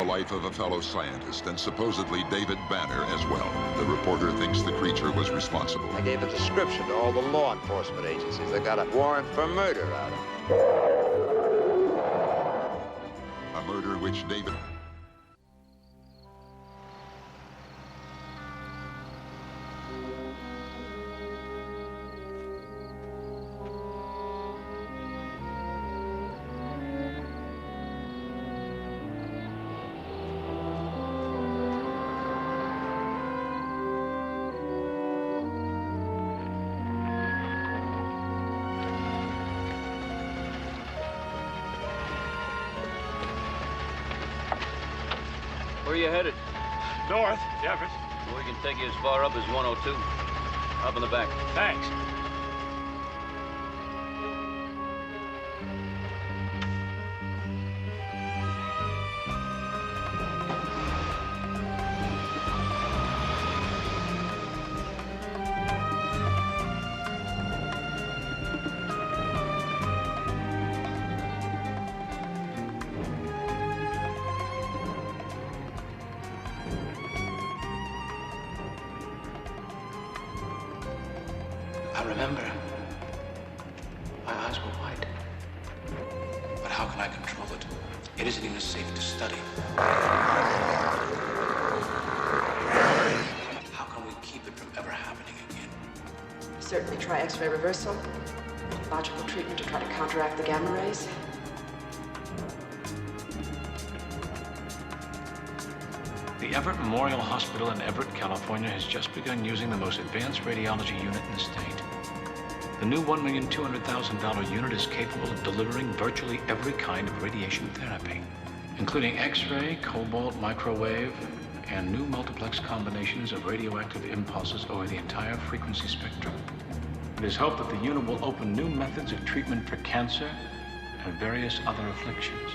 life of a fellow scientist and supposedly David Banner as well. The reporter thinks the creature was responsible. I gave a description to all the law enforcement agencies. They got a warrant for murder out of it. A murder which David... Where are you headed? North, Jefferson. We can take you as far up as 102. Up in the back. Thanks. I remember. My eyes were wide. But how can I control it? It isn't even safe to study. How can we keep it from ever happening again? Certainly try X-ray reversal. Logical treatment to try to counteract the gamma rays. The Everett Memorial Hospital in Everett, California has just begun using the most advanced radiology unit in the state. The new $1,200,000 unit is capable of delivering virtually every kind of radiation therapy, including X-ray, cobalt, microwave, and new multiplex combinations of radioactive impulses over the entire frequency spectrum. It is hoped that the unit will open new methods of treatment for cancer and various other afflictions.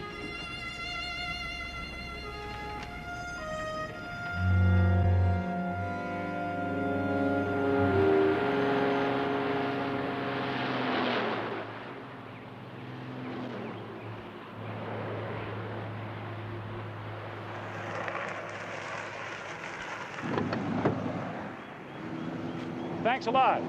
Thanks a lot.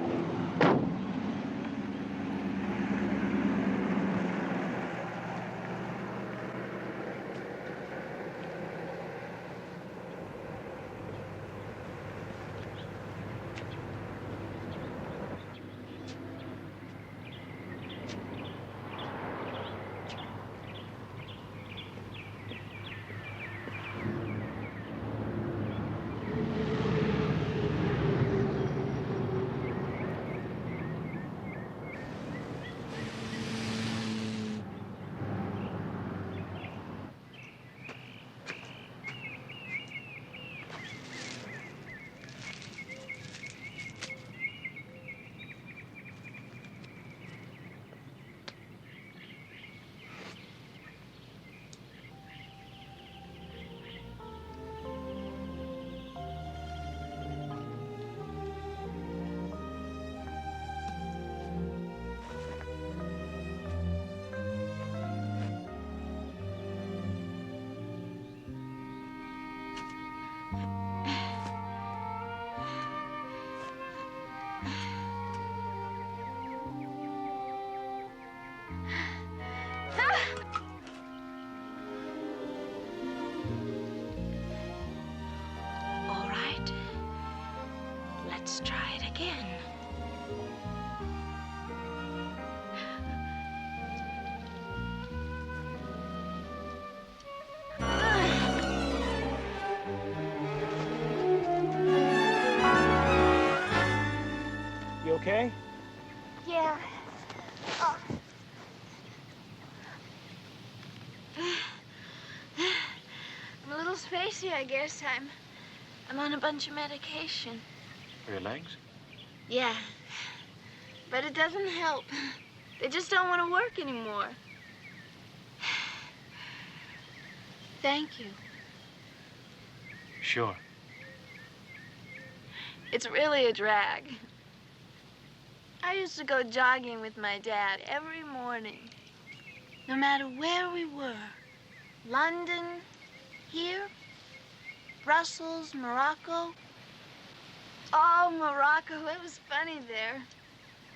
All right. Let's try it again. You okay? Yeah. Oh. I'm a little spacey, I guess. I'm on a bunch of medication. For your legs? Yeah. But it doesn't help. They just don't want to work anymore. Thank you. Sure. It's really a drag. I used to go jogging with my dad every morning. No matter where we were. London, Here? Brussels, Morocco? Oh, Morocco, it was funny there.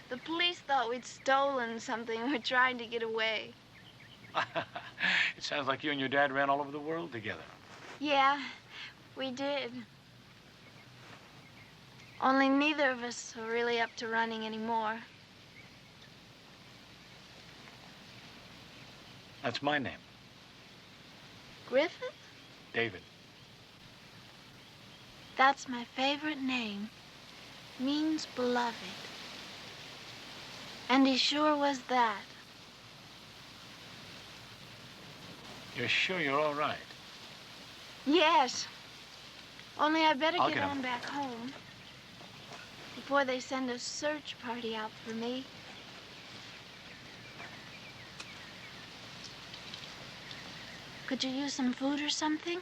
The police thought we'd stolen something and were trying to get away. It sounds like you and your dad ran all over the world together. Yeah, we did. Only neither of us are really up to running anymore. That's my name. Griffith? David. That's my favorite name. Means beloved. And he sure was that. You're sure you're all right? Yes. Only I better I'll get get him. on back home before they send a search party out for me. Could you use some food or something?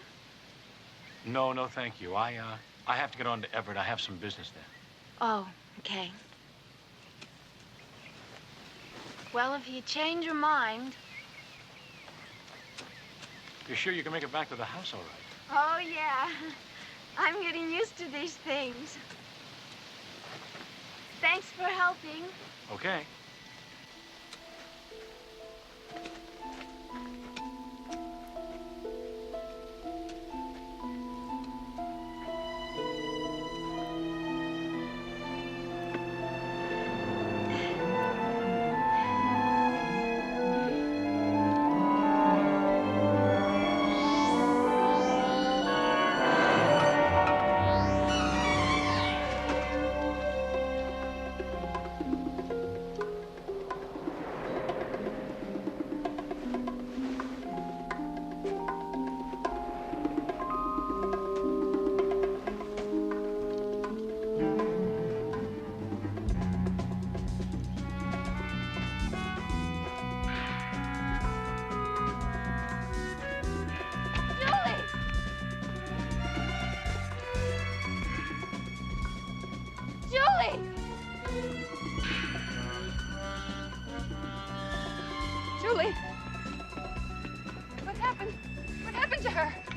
No, no, thank you. I have to get on to Everett. I have some business there. Oh, okay. Well, if you change your mind. You're sure you can make it back to the house all right? Oh, yeah. I'm getting used to these things. Thanks for helping. Okay.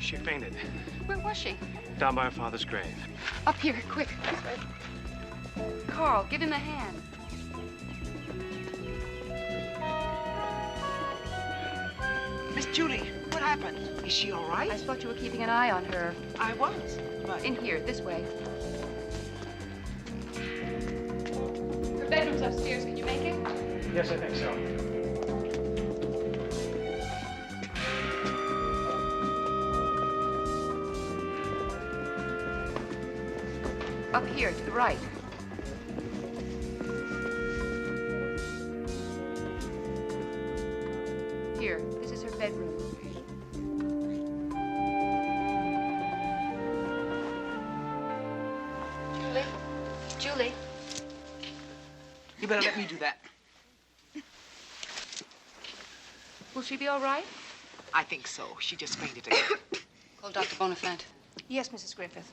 She fainted. Where was she? Down by her father's grave. Up here, quick. Carl, give him a hand. Miss Julie, what happened? Is she all right? I thought you were keeping an eye on her. I was, but... In here, this way. Her bedroom's upstairs. Can you make it? Yes, I think so. Up here, to the right. Here, this is her bedroom. Julie? You better let me do that. Will she be all right? I think so. She just fainted again. Call Dr. Bonifant. Yes, Mrs. Griffith.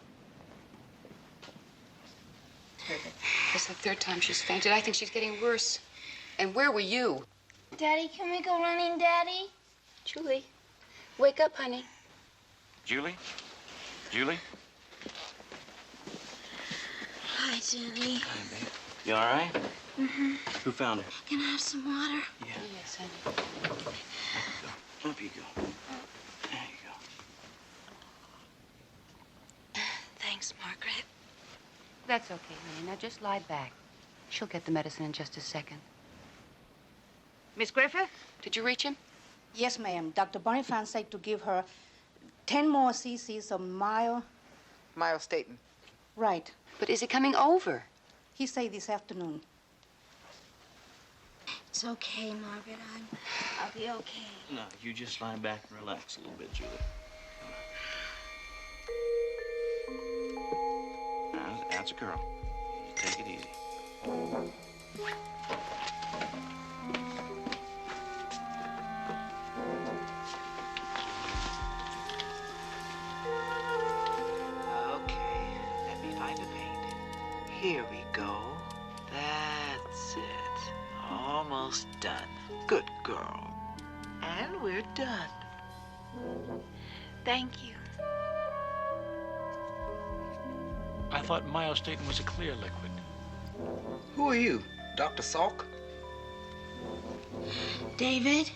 It's the third time she's fainted. I think she's getting worse. And where were you? Daddy, can we go running, Daddy? Julie, wake up, honey. Julie? Julie? Hi, Julie. Hi, babe. You all right? Mm-hmm. Who found her? Can I have some water? Yeah. Yes, honey. Up you go. There you go. Thanks, Margaret. That's okay, honey. Now just lie back. She'll get the medicine in just a second. Miss Griffith? Did you reach him? Yes, ma'am. Dr. Bonifant said to give her 10 more cc's of Myostatin. Right. But is he coming over? He said this afternoon. It's okay, Margaret. I'll be okay. No, you just lie back and relax a little bit, Julie. That's a girl. Take it easy. Okay, let me find the paint. Here we go. That's it. Almost done. Good girl. And we're done. Thank you. I thought myostatin was a clear liquid. Who are you, Dr. Salk? David?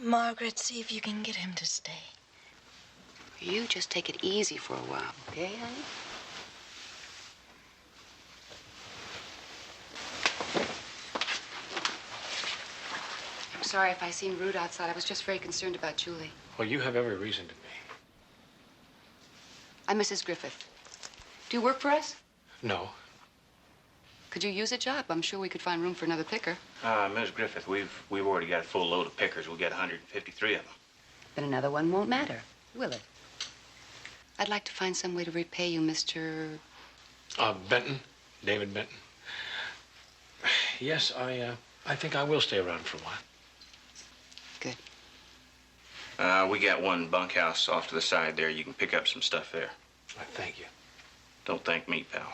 Margaret, see if you can get him to stay. You just take it easy for a while, okay, honey? I'm sorry if I seemed rude outside. I was just very concerned about Julie. Well, you have every reason to be. I'm Mrs. Griffith. Do you work for us? No. Could you use a job? I'm sure we could find room for another picker. Ms. Griffith, we've already got a full load of pickers. We'll get 153 of them. Then another one won't matter, will it? I'd like to find some way to repay you, Mr. Benton. David Benton. Yes, I think I will stay around for a while. Good. We got one bunkhouse off to the side there. You can pick up some stuff there. Thank you. Don't thank me, pal.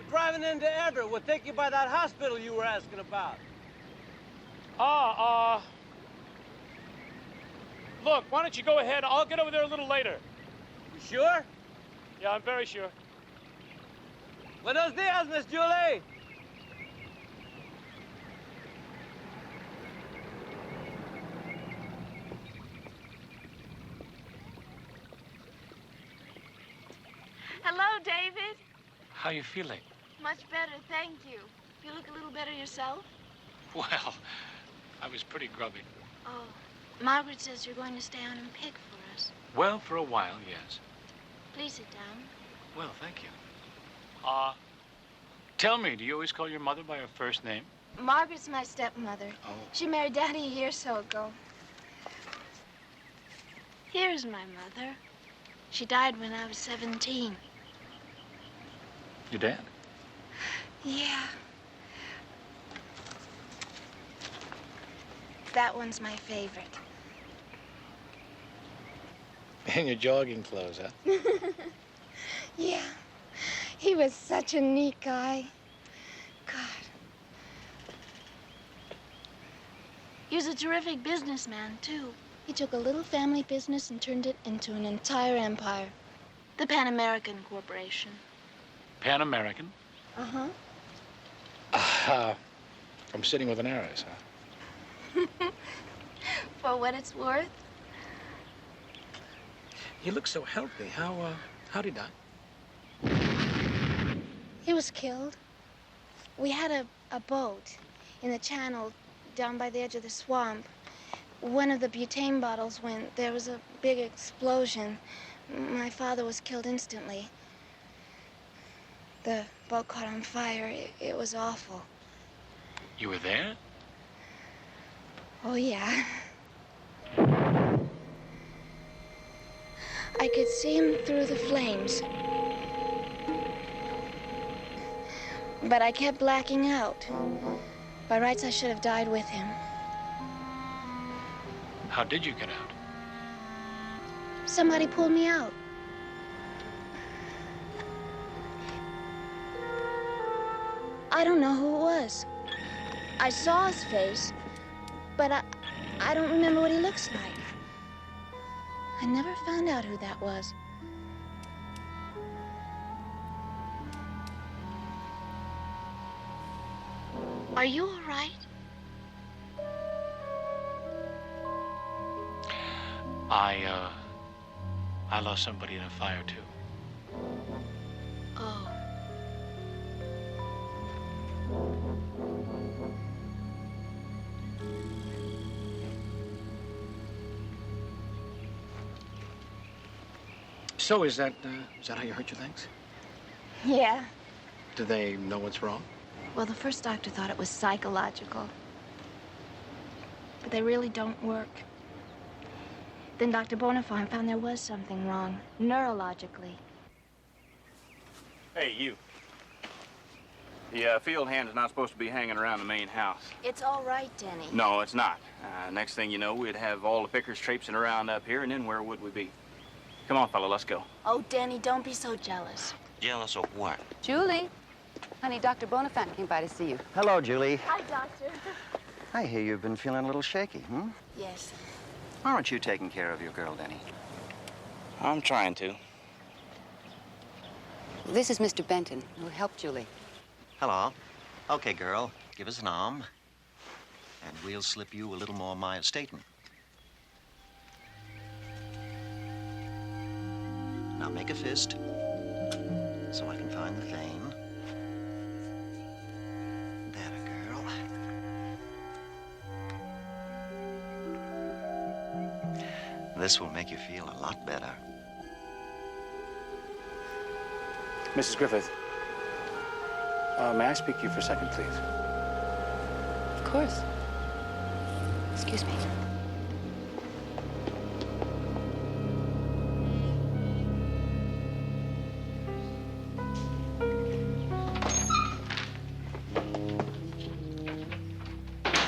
Driving into Everett. We'll take you by that hospital you were asking about. Look, why don't you go ahead? I'll get over there a little later. You sure? Yeah, I'm very sure. Buenos dias, Miss Julie. Hello, David. How you feeling? Much better, thank you. You look a little better yourself? Well, I was pretty grubby. Oh, Margaret says you're going to stay on and pick for us. Well, for a while, yes. Please sit down. Well, thank you. Tell me, do you always call your mother by her first name? Margaret's my stepmother. Oh. She married Daddy a year or so ago. Here's my mother. She died when I was 17. Your dad? Yeah. That one's my favorite. In your jogging clothes, huh? Yeah. He was such a neat guy. God. He was a terrific businessman, too. He took a little family business and turned it into an entire empire. The Pan American Corporation. Pan American? Uh-huh. From sitting with an heiress, huh? For what it's worth. He looks so healthy. How'd he die? He was killed. We had a boat in the channel down by the edge of the swamp. One of the butane bottles went. There was a big explosion. My father was killed instantly. The boat caught on fire. It was awful. You were there? Oh, yeah. I could see him through the flames. But I kept blacking out. By rights, I should have died with him. How did you get out? Somebody pulled me out. I don't know who it was. I saw his face, but I don't remember what he looks like. I never found out who that was. Are you all right? I lost somebody in a fire, too. Oh. So is that how you hurt your legs? Yeah. Do they know what's wrong? Well, the first doctor thought it was psychological. But they really don't work. Then Dr. Bonifant found there was something wrong, neurologically. Hey, you. The field hand is not supposed to be hanging around the main house. It's all right, Denny. No, it's not. Next thing you know, we'd have all the pickers traipsing around up here, and then where would we be? Come on, fella, let's go. Oh, Denny, don't be so jealous. Jealous of what? Julie. Honey, Dr. Bonifant came by to see you. Hello, Julie. Hi, Doctor. I hear you've been feeling a little shaky, hmm? Yes. Why aren't you taking care of your girl, Denny? I'm trying to. This is Mr. Benton, who helped Julie. Hello. Okay, girl, give us an arm, and we'll slip you a little more myostatin. Now make a fist, so I can find the vein. There, girl. This will make you feel a lot better. Mrs. Griffith, may I speak to you for a second, please? Of course. Excuse me.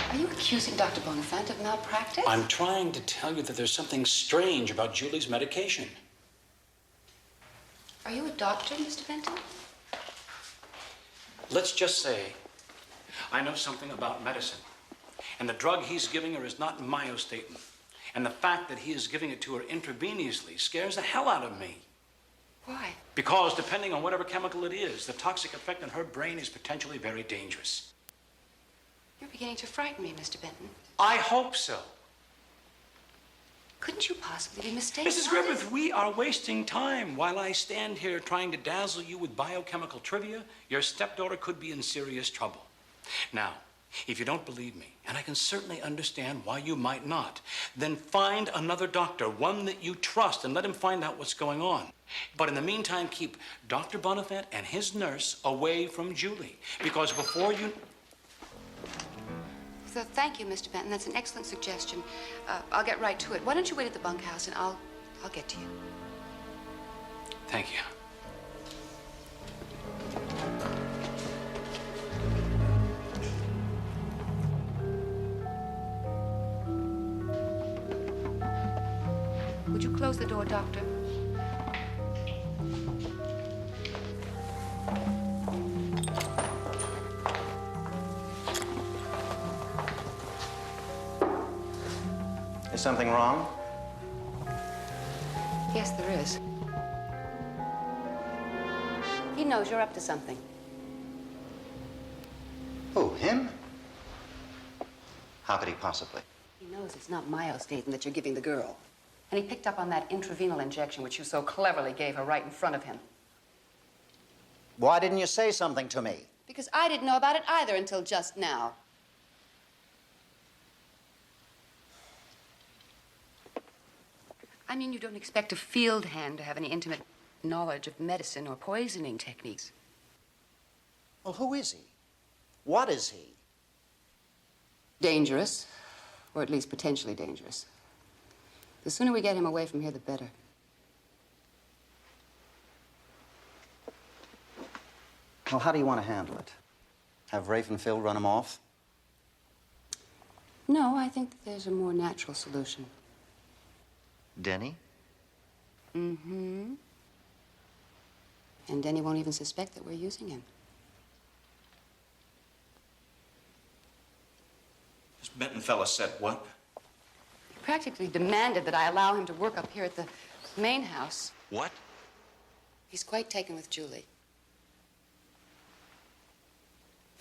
Are you accusing Dr. Bonifant of malpractice? I'm trying to tell you that there's something strange about Julie's medication. Are you a doctor, Mr. Benton? Let's just say I know something about medicine. And the drug he's giving her is not myostatin. And the fact that he is giving it to her intravenously scares the hell out of me. Why? Because depending on whatever chemical it is, the toxic effect on her brain is potentially very dangerous. You're beginning to frighten me, Mr. Benton. I hope so. Couldn't you possibly be mistaken? Mrs. Griffith, we are wasting time. While I stand here trying to dazzle you with biochemical trivia, your stepdaughter could be in serious trouble. Now, if you don't believe me, and I can certainly understand why you might not, then find another doctor, one that you trust, and let him find out what's going on. But in the meantime, keep Dr. Bonifant and his nurse away from Julie, because before you... So thank you, Mr. Benton. That's an excellent suggestion. I'll get right to it. Why don't you wait at the bunkhouse and I'll get to you. Thank you. Would you close the door, Doctor? Is something wrong? Yes, there is. He knows you're up to something. Who, him? How could he possibly? He knows it's not myostatin that you're giving the girl. And he picked up on that intravenous injection which you so cleverly gave her right in front of him. Why didn't you say something to me? Because I didn't know about it either until just now. I mean, you don't expect a field hand to have any intimate knowledge of medicine or poisoning techniques. Well, who is he? What is he? Dangerous, or at least potentially dangerous. The sooner we get him away from here, the better. Well, how do you want to handle it? Have Rafe and Phil run him off? No, I think that there's a more natural solution. Denny? Mm-hmm. And Denny won't even suspect that we're using him. This Benton fella said what? He practically demanded that I allow him to work up here at the main house. What? He's quite taken with Julie.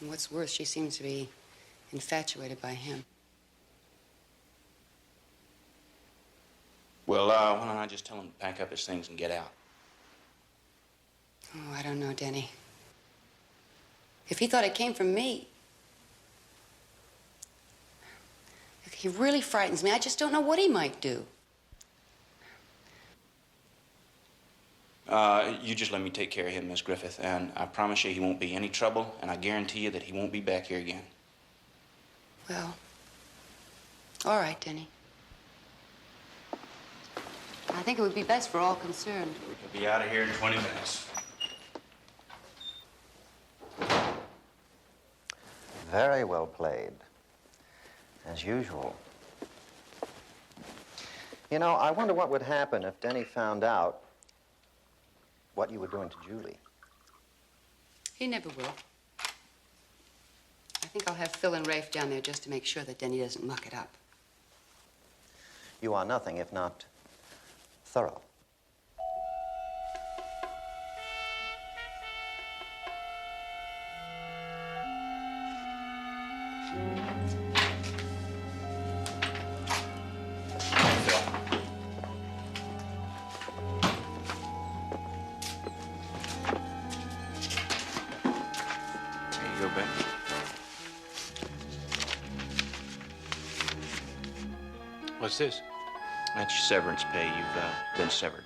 And what's worse, she seems to be infatuated by him. Well, why don't I just tell him to pack up his things and get out? Oh, I don't know, Denny. If he thought it came from me... Look, he really frightens me. I just don't know what he might do. You just let me take care of him, Miss Griffith, and I promise you he won't be any trouble, and I guarantee you that he won't be back here again. Well, all right, Denny. I think it would be best for all concerned. We'll be out of here in 20 minutes. Very well played, as usual. You know, I wonder what would happen if Denny found out what you were doing to Julie. He never will. I think I'll have Phil and Rafe down there just to make sure that Denny doesn't muck it up. You are nothing if not thorough. What's this? That's your severance pay. You've been severed.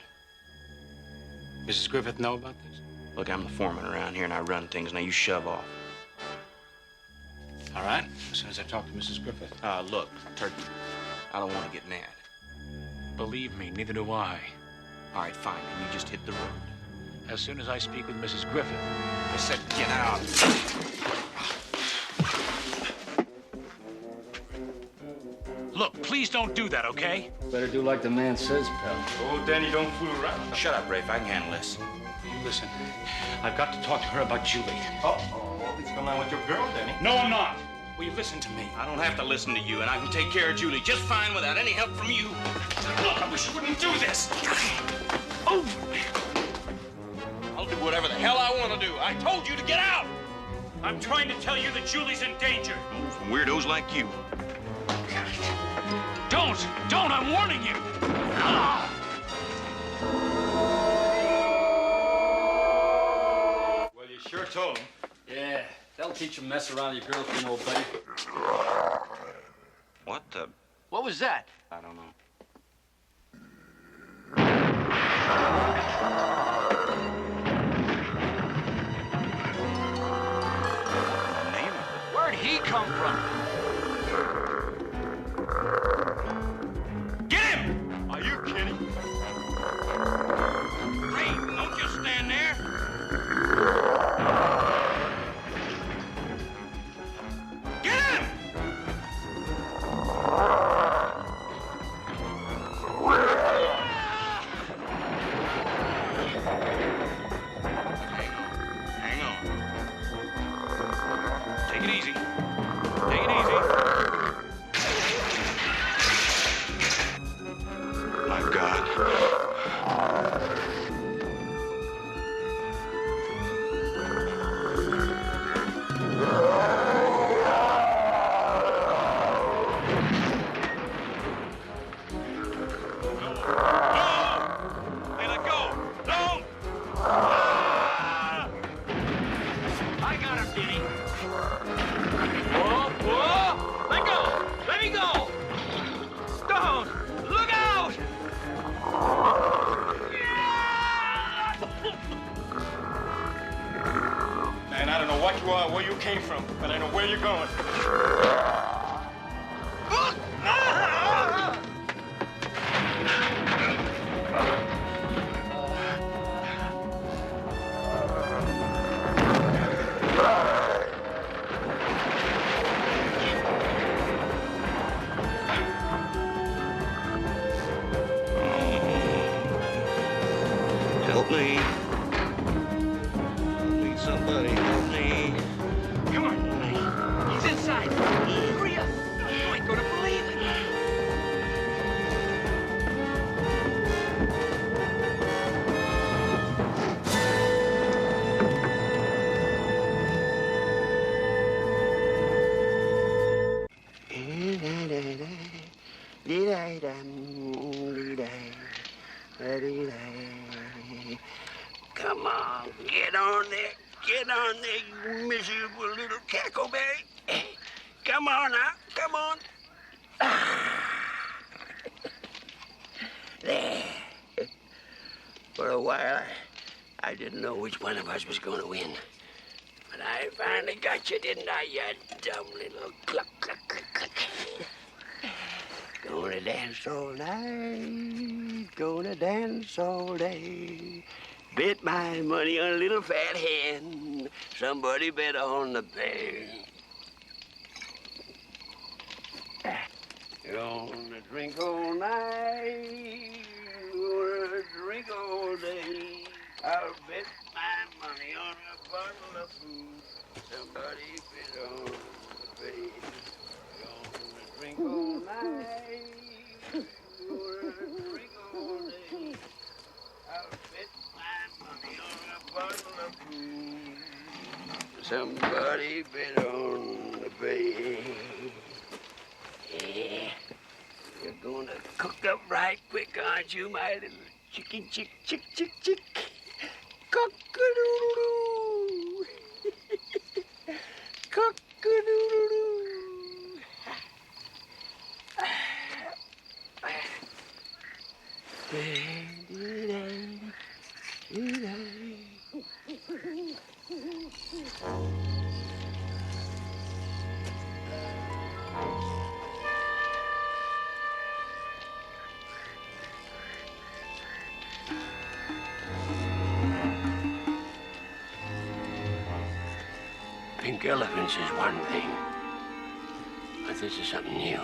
Mrs. Griffith know about this? Look, I'm the foreman around here, and I run things. Now you shove off. All right, as soon as I talk to Mrs. Griffith. Look, Turkey, I don't want to get mad. Believe me, neither do I. All right, fine, then you just hit the road. As soon as I speak with Mrs. Griffith. I said get out. Look, please don't do that, okay? Better do like the man says, pal. Oh, Danny, don't fool around. Shut up, Rafe. I can handle this. You listen. I've got to talk to her about Julie. Uh-oh. What's going on with your girl, Danny? No, I'm not. Will you listen to me? I don't have to listen to you, and I can take care of Julie just fine without any help from you. Look, I wish you wouldn't do this. Oh! I'll do whatever the hell I want to do. I told you to get out. I'm trying to tell you that Julie's in danger. From weirdos like you. Don't, I'm warning you. Well, you sure told him. Yeah, that'll teach him mess around with your girlfriend, old buddy. What the? What was that? I don't know. Where'd he come from? Get him! Are you kidding? Hey, don't just stand there. Get him! Hang on. Take it easy. Take it easy. My God. Hey, let go! Don't! I got him, Denny. Whoa, whoa! Let go! Let me go! Stone! Look out! Man, I don't know what you are, where you came from, but I know where you're going. Help me. Please, somebody help me. Come on. He's inside. Hurry up. You ain't gonna believe it. Come on, get on there. Get on there, you miserable little cackleberry. Come on now, come on. There. For a while, I didn't know which one of us was going to win. But I finally got you, didn't I, you dumb little cluck, cluck, cluck, cluck. Gonna dance all night, gonna dance all day. Bet my money on a little fat hen. Somebody bet on the bear. Gonna drink all night, gonna drink all day. I'll bet my money on a bottle of food. Somebody bet on the bear. Gonna drink all night, gonna drink all day. I'll bet my money on a bottle of food. Somebody bet on the bear. Yeah, you're gonna cook up right quick, aren't you, my little chicken chick, chick, chick, chick? Cock-a-doodle-doo. Cock-a-doodle-doo. Pink elephants is one thing, but this is something new.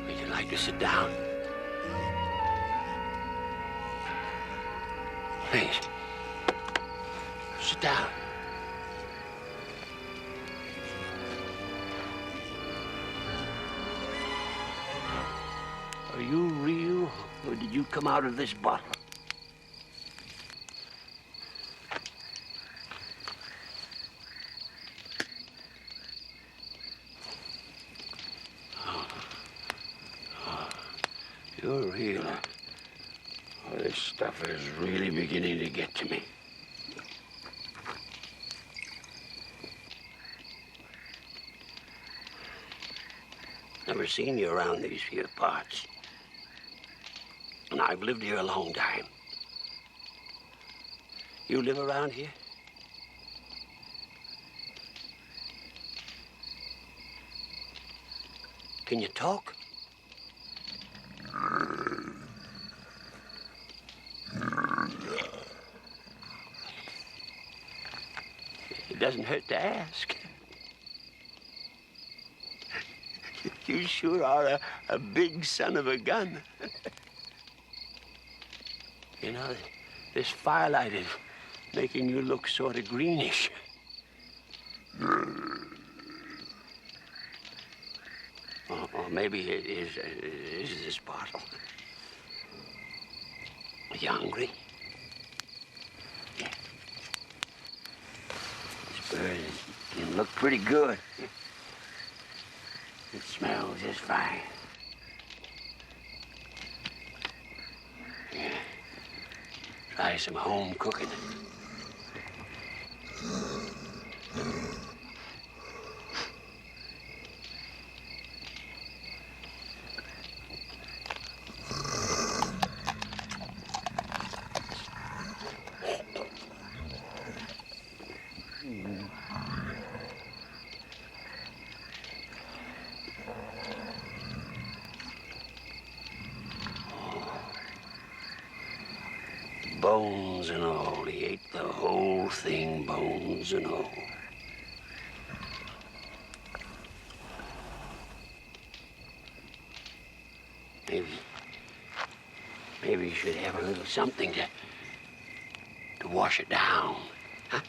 Would you like to sit down? Please, sit down. Are you real, or did you come out of this bottle? You're real. Oh, this stuff is really beginning to get to me. Never seen you around these here parts. And I've lived here a long time. You live around here? Can you talk? It doesn't hurt to ask. You sure are a big son of a gun. You know, this firelight is making you look sort of greenish. Or maybe it is this bottle. Are you hungry? Yeah. This bird can look pretty good. It smells just fine. Yeah. Try some home cooking. Bones and all. He ate the whole thing, bones and all. Maybe you should have a little something to wash it down, huh?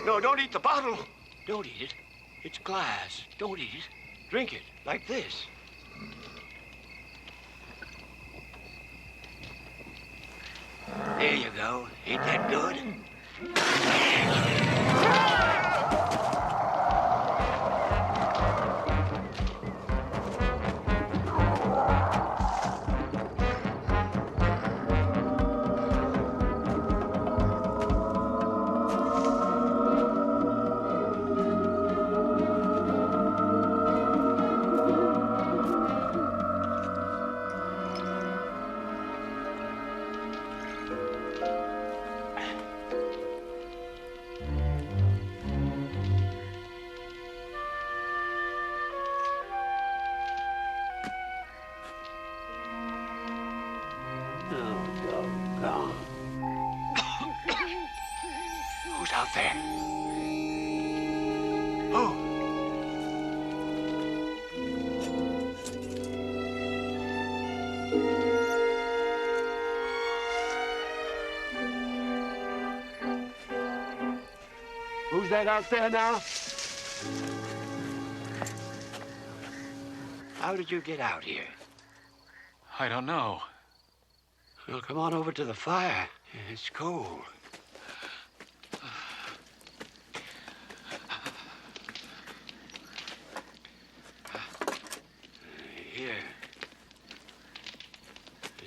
No, don't eat the bottle. Don't eat it. It's glass. Don't eat it. Drink it, like this. There you go. Ain't that good? Who's out there? Who? Who's that out there now? How did you get out here? I don't know. Well, come on over to the fire. It's cold. Here.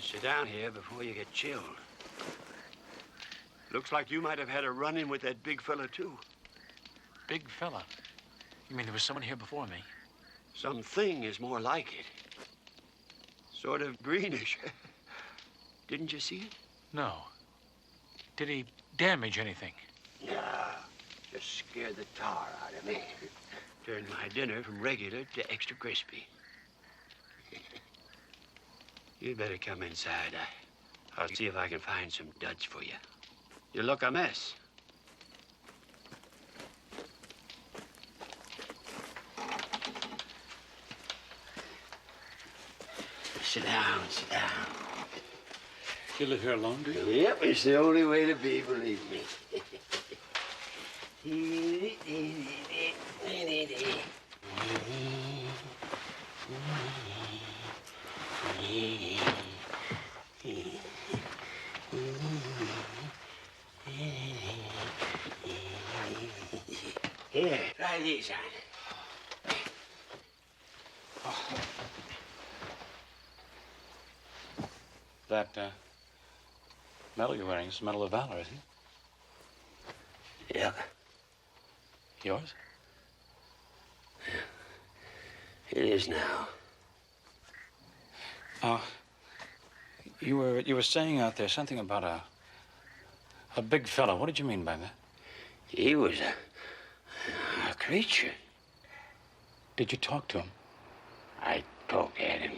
Sit down here before you get chilled. Looks like you might have had a run-in with that big fella, too. Big fella? You mean there was someone here before me? Something is more like it. Sort of greenish. Didn't you see it? No. Did he damage anything? No. Just scared the tar out of me. Turned my dinner from regular to extra crispy. You'd better come inside. I'll see if I can find some duds for you. You look a mess. Sit down, sit down. You live here alone, do you? Yep, it's the only way to be, believe me. Here, try these on. That medal you're wearing is the Medal of Valor, isn't it? Yeah. Yours? It is now. You were saying out there something about a big fella. What did you mean by that? He was a creature. Did you talk to him? I poked at him.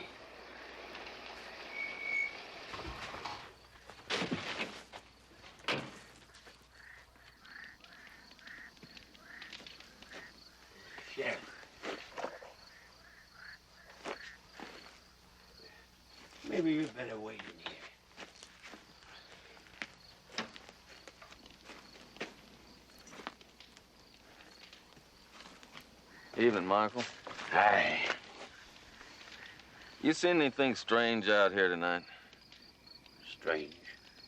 Sheriff. Maybe you'd better wait in here. Evening, Michael. Hi. You seen anything strange out here tonight? Strange?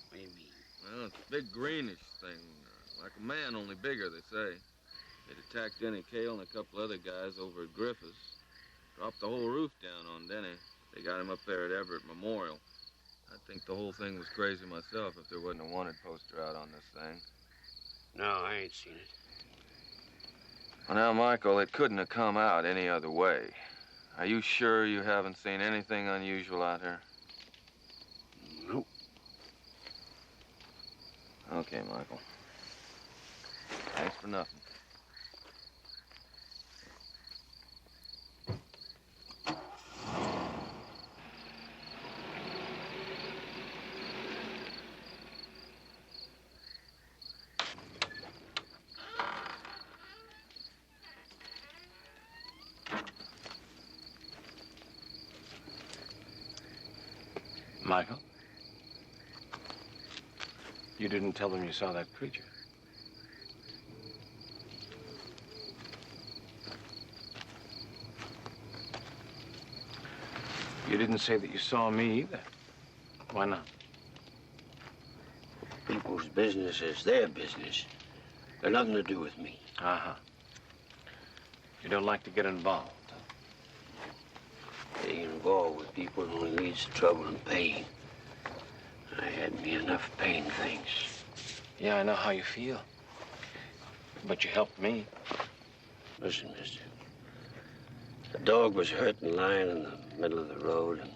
What do you mean? Well, it's a big greenish thing. Like a man, only bigger, they say. They'd attacked Denny Cale and a couple other guys over at Griffiths. Dropped the whole roof down on Denny. They got him up there at Everett Memorial. I think the whole thing was crazy myself if there wasn't a wanted poster out on this thing. No, I ain't seen it. Well, now, Michael, it couldn't have come out any other way. Are you sure you haven't seen anything unusual out here? Nope. Okay, Michael. Thanks for nothing. Michael? You didn't tell them you saw that creature. You didn't say that you saw me either. Why not? People's business is their business. Got nothing to do with me. Uh-huh. You don't like to get involved. Getting involved with people only leads to trouble and pain. I had me enough pain, thanks. Yeah, I know how you feel. But you helped me. Listen, mister. The dog was hurt and lying in the middle of the road, and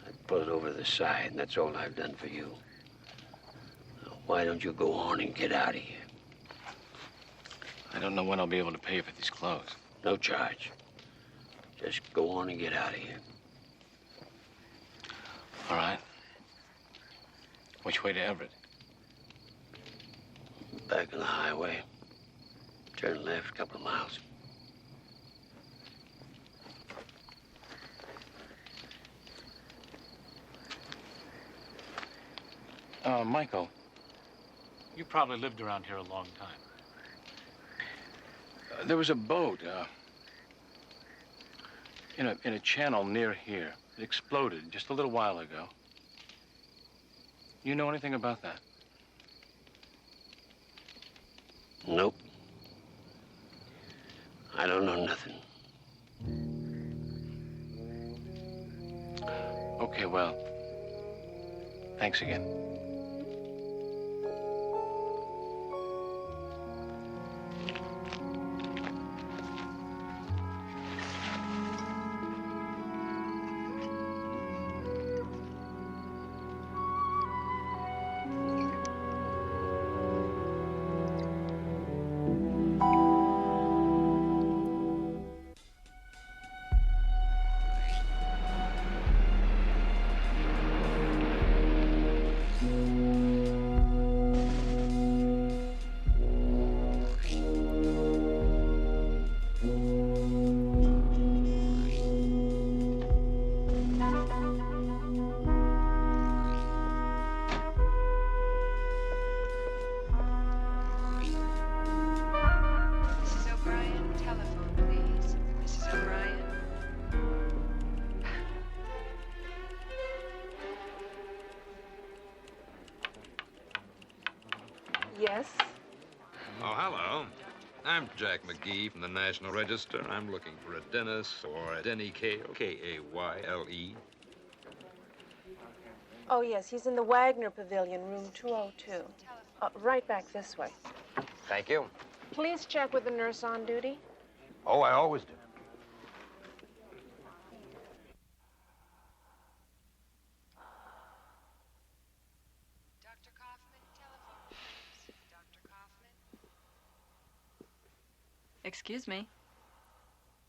I put it over the side, and that's all I've done for you. Now, why don't you go on and get out of here? I don't know when I'll be able to pay you for these clothes. No charge. Just go on and get out of here. All right. Which way to Everett? Back on the highway. Turn left a couple of miles. Michael, you probably lived around here a long time. There was a boat, in a channel near here. It exploded just a little while ago. You know anything about that? Nope. I don't know nothing. Okay, well, thanks again. Yes? Oh, hello. I'm Jack McGee from the National Register. I'm looking for a Dennis or a Denny Kale, K-A-Y-L-E. Oh, yes, he's in the Wagner Pavilion, room 202. Right back this way. Thank you. Please check with the nurse on duty. Oh, I always do. Excuse me.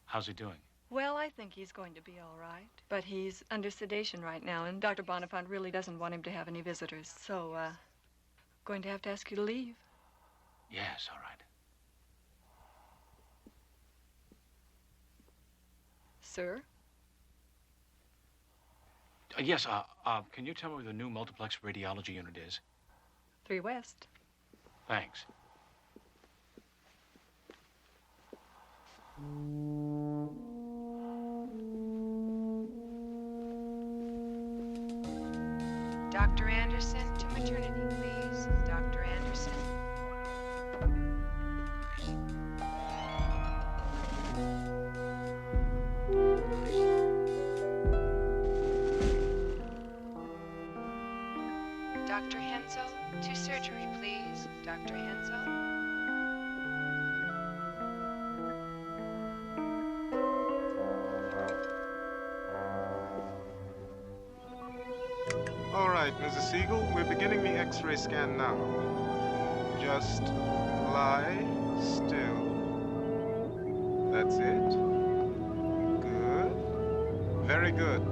How's he doing? Well, I think he's going to be all right. But he's under sedation right now, and Dr. Bonifant really doesn't want him to have any visitors. So, going to have to ask you to leave. Yes, all right. Sir? Yes, can you tell me where the new multiplex radiology unit is? 3 West. Thanks. Dr. Anderson to maternity, please. Dr. Anderson. Dr. Hensel to surgery, please. Dr. Hensel. All right, Mrs. Siegel, we're beginning the X-ray scan now. Just lie still. That's it. Good. Very good.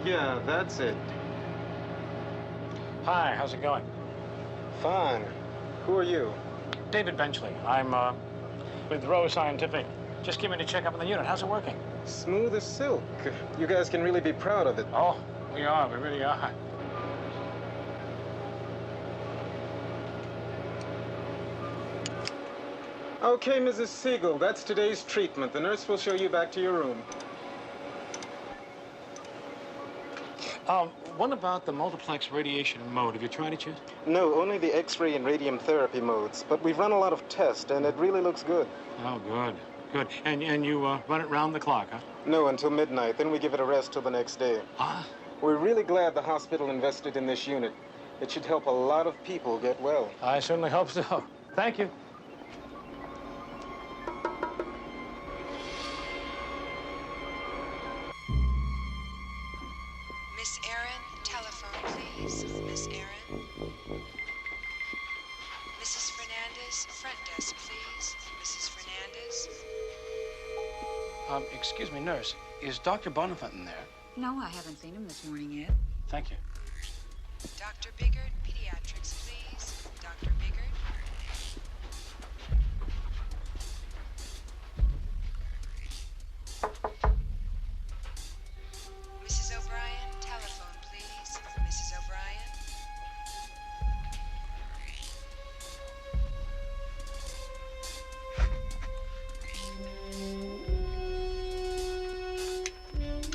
Yeah, that's it. Hi, how's it going? Fine. Who are you? David Benchley. I'm, with Rowe Scientific. Just came in to check up on the unit. How's it working? Smooth as silk. You guys can really be proud of it. Oh, we are. We really are. Okay, Mrs. Siegel, that's today's treatment. The nurse will show you back to your room. What about the multiplex radiation mode? Have you tried it yet? No, only the X-ray and radium therapy modes. But we've run a lot of tests, and it really looks good. Oh, good. Good. And you run it round the clock, huh? No, until midnight. Then we give it a rest till the next day. Huh? We're really glad the hospital invested in this unit. It should help a lot of people get well. I certainly hope so. Thank you. Miss Aaron, telephone, please. Miss Aaron. Mrs. Fernandez, front desk, please. Mrs. Fernandez. Excuse me, nurse. Is Dr. Bonifant in there? No, I haven't seen him this morning yet. Thank you. Dr. Biggert, pediatrics, please. Dr. Biggert. Mrs. O'Brien, telephone, please. Mrs. O'Brien.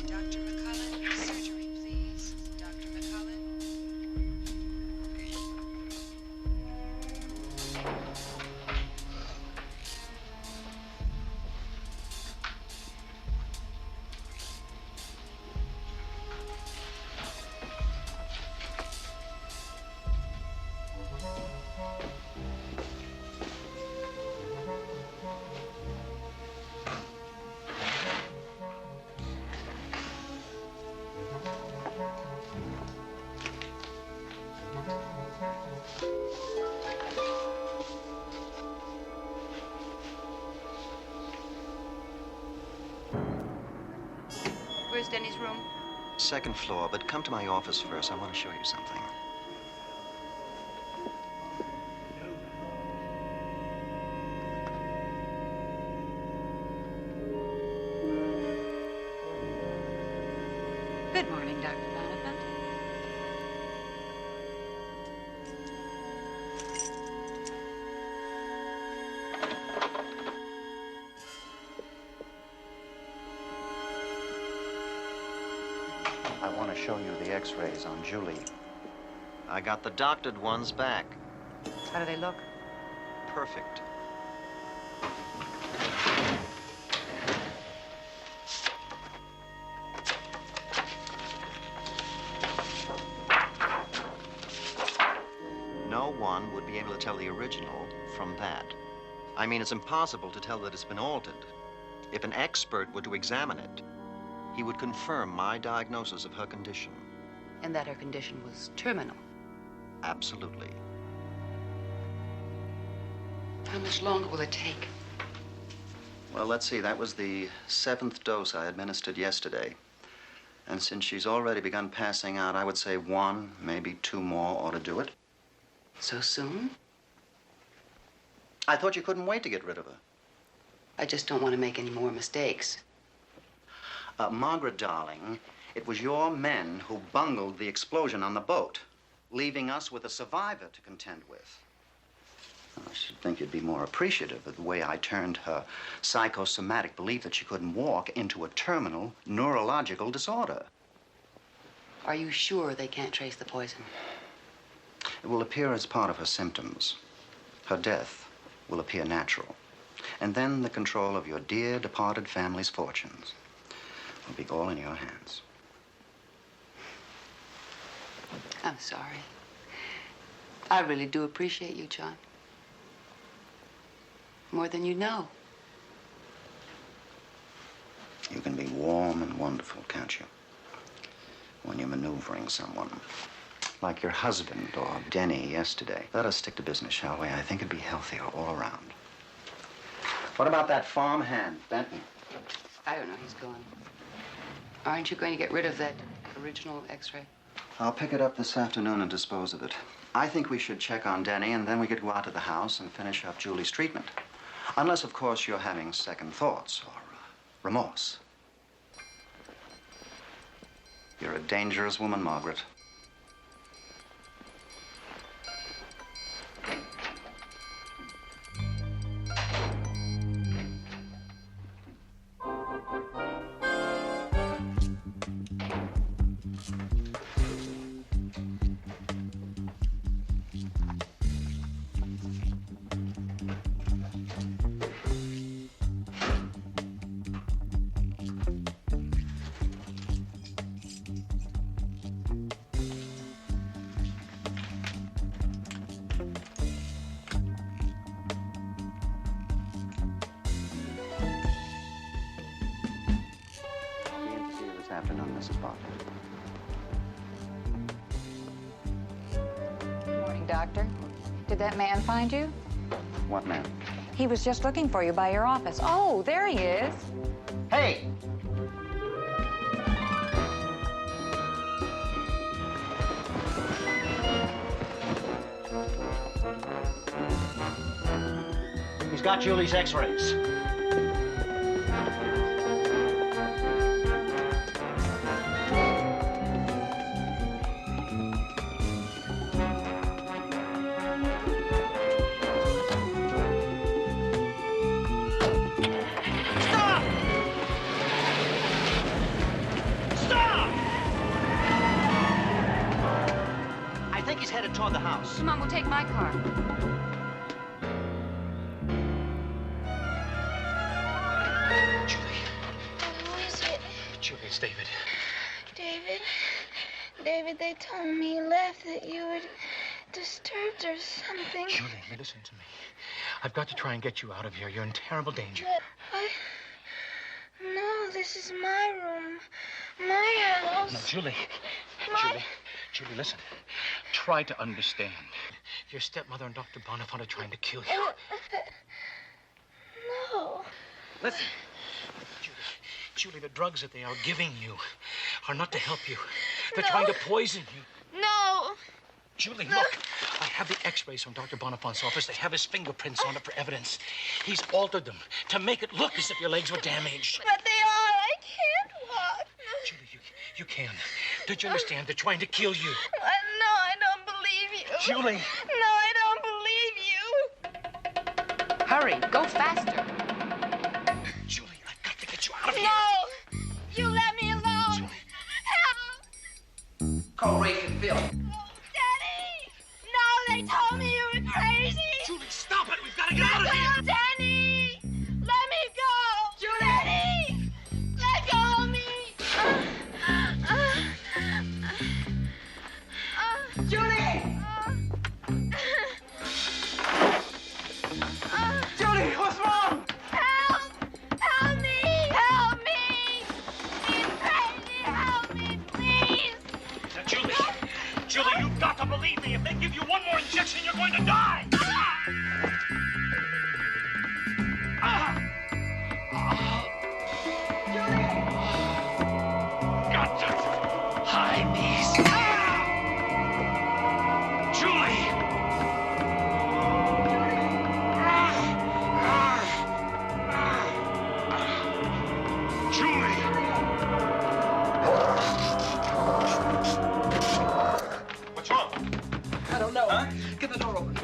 Dr. McCullen, surgery, please. Dr. McCullen. Where's Denny's room? Second floor, but come to my office first. I want to show you something. Good morning, Dr. Bonifant. I want to show you the X-rays on Julie. I got the doctored ones back. How do they look? Perfect. No one would be able to tell the original from that. I mean, it's impossible to tell that it's been altered. If an expert were to examine it, he would confirm my diagnosis of her condition. And that her condition was terminal. Absolutely. How much longer will it take? Well, let's see. That was the 7th dose I administered yesterday. And since she's already begun passing out, I would say 1, maybe 2 more ought to do it. So soon? I thought you couldn't wait to get rid of her. I just don't want to make any more mistakes. Margaret, darling, it was your men who bungled the explosion on the boat, leaving us with a survivor to contend with. I should think you'd be more appreciative of the way I turned her psychosomatic belief that she couldn't walk into a terminal neurological disorder. Are you sure they can't trace the poison? It will appear as part of her symptoms. Her death will appear natural. And then the control of your dear departed family's fortunes will be all in your hands. I'm sorry. I really do appreciate you, John. More than you know. You can be warm and wonderful, can't you? When you're maneuvering someone. Like your husband or Denny yesterday. Let us stick to business, shall we? I think it'd be healthier all around. What about that farm hand, Benton? I don't know, he's gone. Aren't you going to get rid of that original X-ray? I'll pick it up this afternoon and dispose of it. I think we should check on Denny, and then we could go out to the house and finish up Julie's treatment. Unless, of course, you're having second thoughts or remorse. You're a dangerous woman, Margaret. afternoon, Mrs. Bartlett. Good morning, Doctor. Did that man find you? What man? He was just looking for you by your office. Oh, there he is. Hey! He's got Julie's x-rays. Toward the house. Come on, we'll take my car. Julie. Who is it? Julie, it's David. David? David, they told me you left, that you were disturbed or something. Julie, listen to me. I've got to try and get you out of here. You're in terrible danger. But no, this is my room. My house. No, Julie. My... Julie, listen. Try to understand. Your stepmother and Dr. Bonifant are trying to kill you. No. Listen. Julie, the drugs that they are giving you are not to help you. They're trying to poison you. No. Julie, look. I have the x-rays from Dr. Bonifant's office. They have his fingerprints on it for evidence. He's altered them to make it look as if your legs were damaged. But they are. I can't walk. Julie, you can. Don't you understand? They're trying to kill you. No, I don't believe you. Julie. No, I don't believe you. Hurry, go faster. Julie, I've got to get you out of here. No. You let me alone. Julie. Help. Call Rafe and Phil. Daddy. No, they told me you were crazy. Julie, stop it. We've got to get out of here. Danny. Let me go. Julie. Danny. Let go of me. Julie! Julie, what's wrong? Help! Help me! Help me! He's crazy! Help me, please! Julie! Julie, you've got to believe me. If they give you one more injection, you're going to die! Got to hide these. Julie! Julie! What's wrong? I don't know. Huh? Get the door open.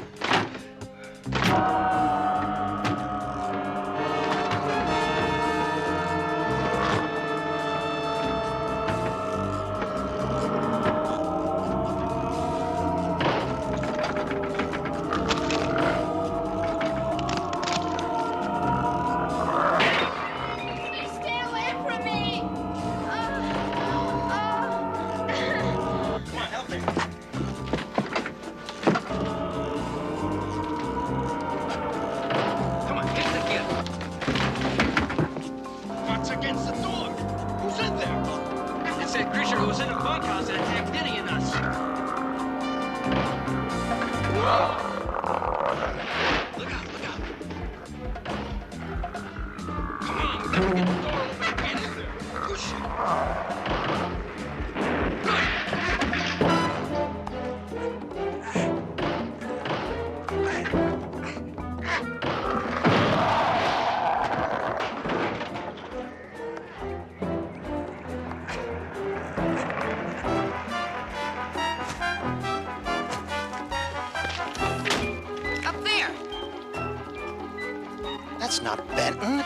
That's not Benton.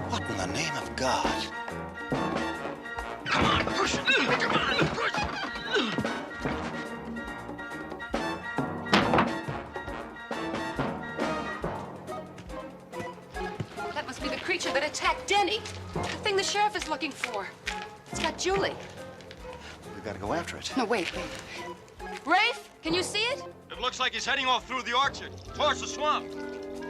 What in the name of God? Come on, push! Come on, push! That must be the creature that attacked Denny. The thing the sheriff is looking for. It's got Julie. We've got to go after it. No, wait. Rafe, can you see it? It looks like he's heading off through the orchard, towards the swamp.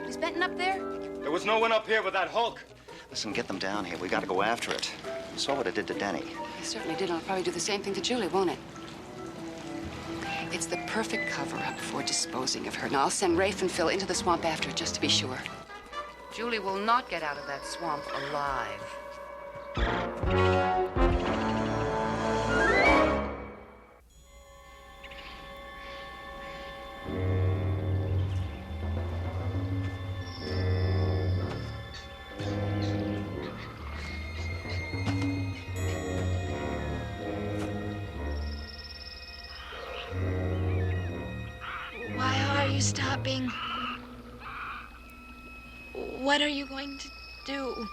He's Benton up there? There was no one up here but that Hulk. Listen, get them down here. We got to go after it. You saw what it did to Denny. It certainly did, and it'll probably do the same thing to Julie, won't it? It's the perfect cover-up for disposing of her. Now, I'll send Rafe and Phil into the swamp after it, just to be sure. Julie will not get out of that swamp alive. Stopping. What are you going to do?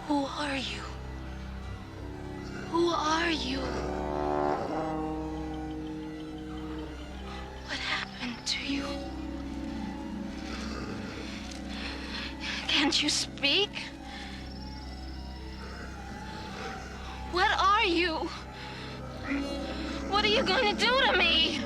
Who are you? Who are you? What happened to you? Can't you speak? What are you? What are you going to do to me?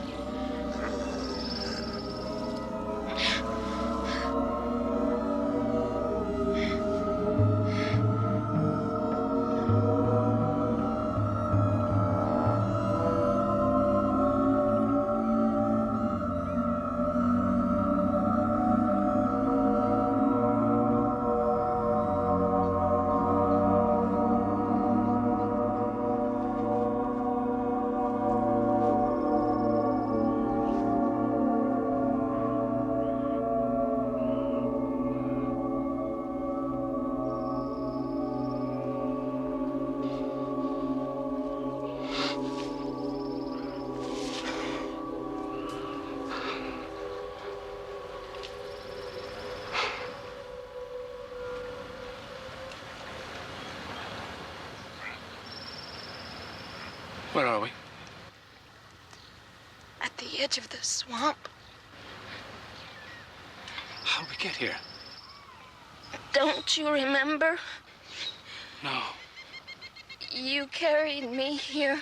Where are we? At the edge of the swamp. How did we get here? Don't you remember? No. You carried me here.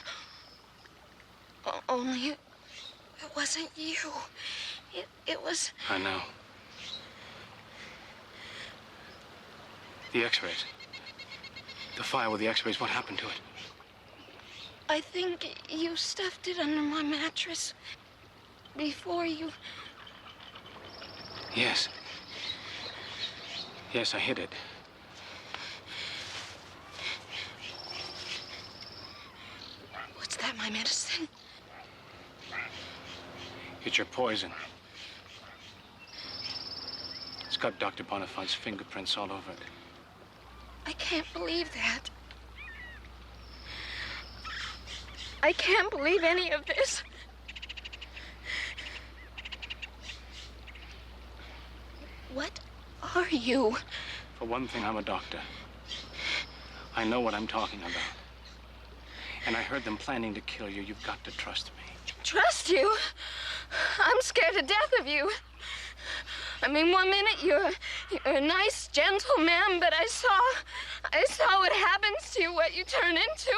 Only it wasn't you. It was... I know. The x-rays. The file with the x-rays, what happened to it? I think you stuffed it under my mattress before you... Yes. Yes, I hid it. What's that, my medicine? It's your poison. It's got Dr. Bonifant's fingerprints all over it. I can't believe that. I can't believe any of this. What are you? For one thing, I'm a doctor. I know what I'm talking about. And I heard them planning to kill you. You've got to trust me. Trust you? I'm scared to death of you. I mean, one minute you're a nice, gentle man, but I saw what happens to you, what you turn into.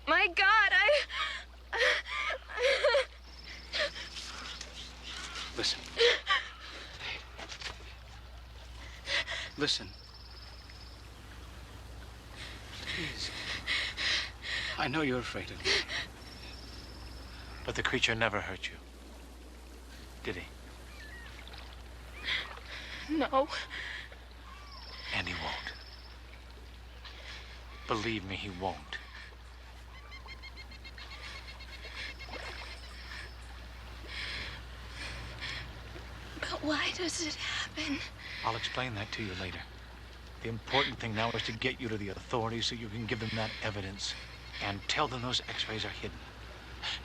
My God, Listen. Listen. Please. I know you're afraid of me. But the creature never hurt you, did he? No. And he won't. Believe me, he won't. But why does it happen? happened? I'll explain that to you later. The important thing now is to get you to the authorities so you can give them that evidence and tell them those x-rays are hidden.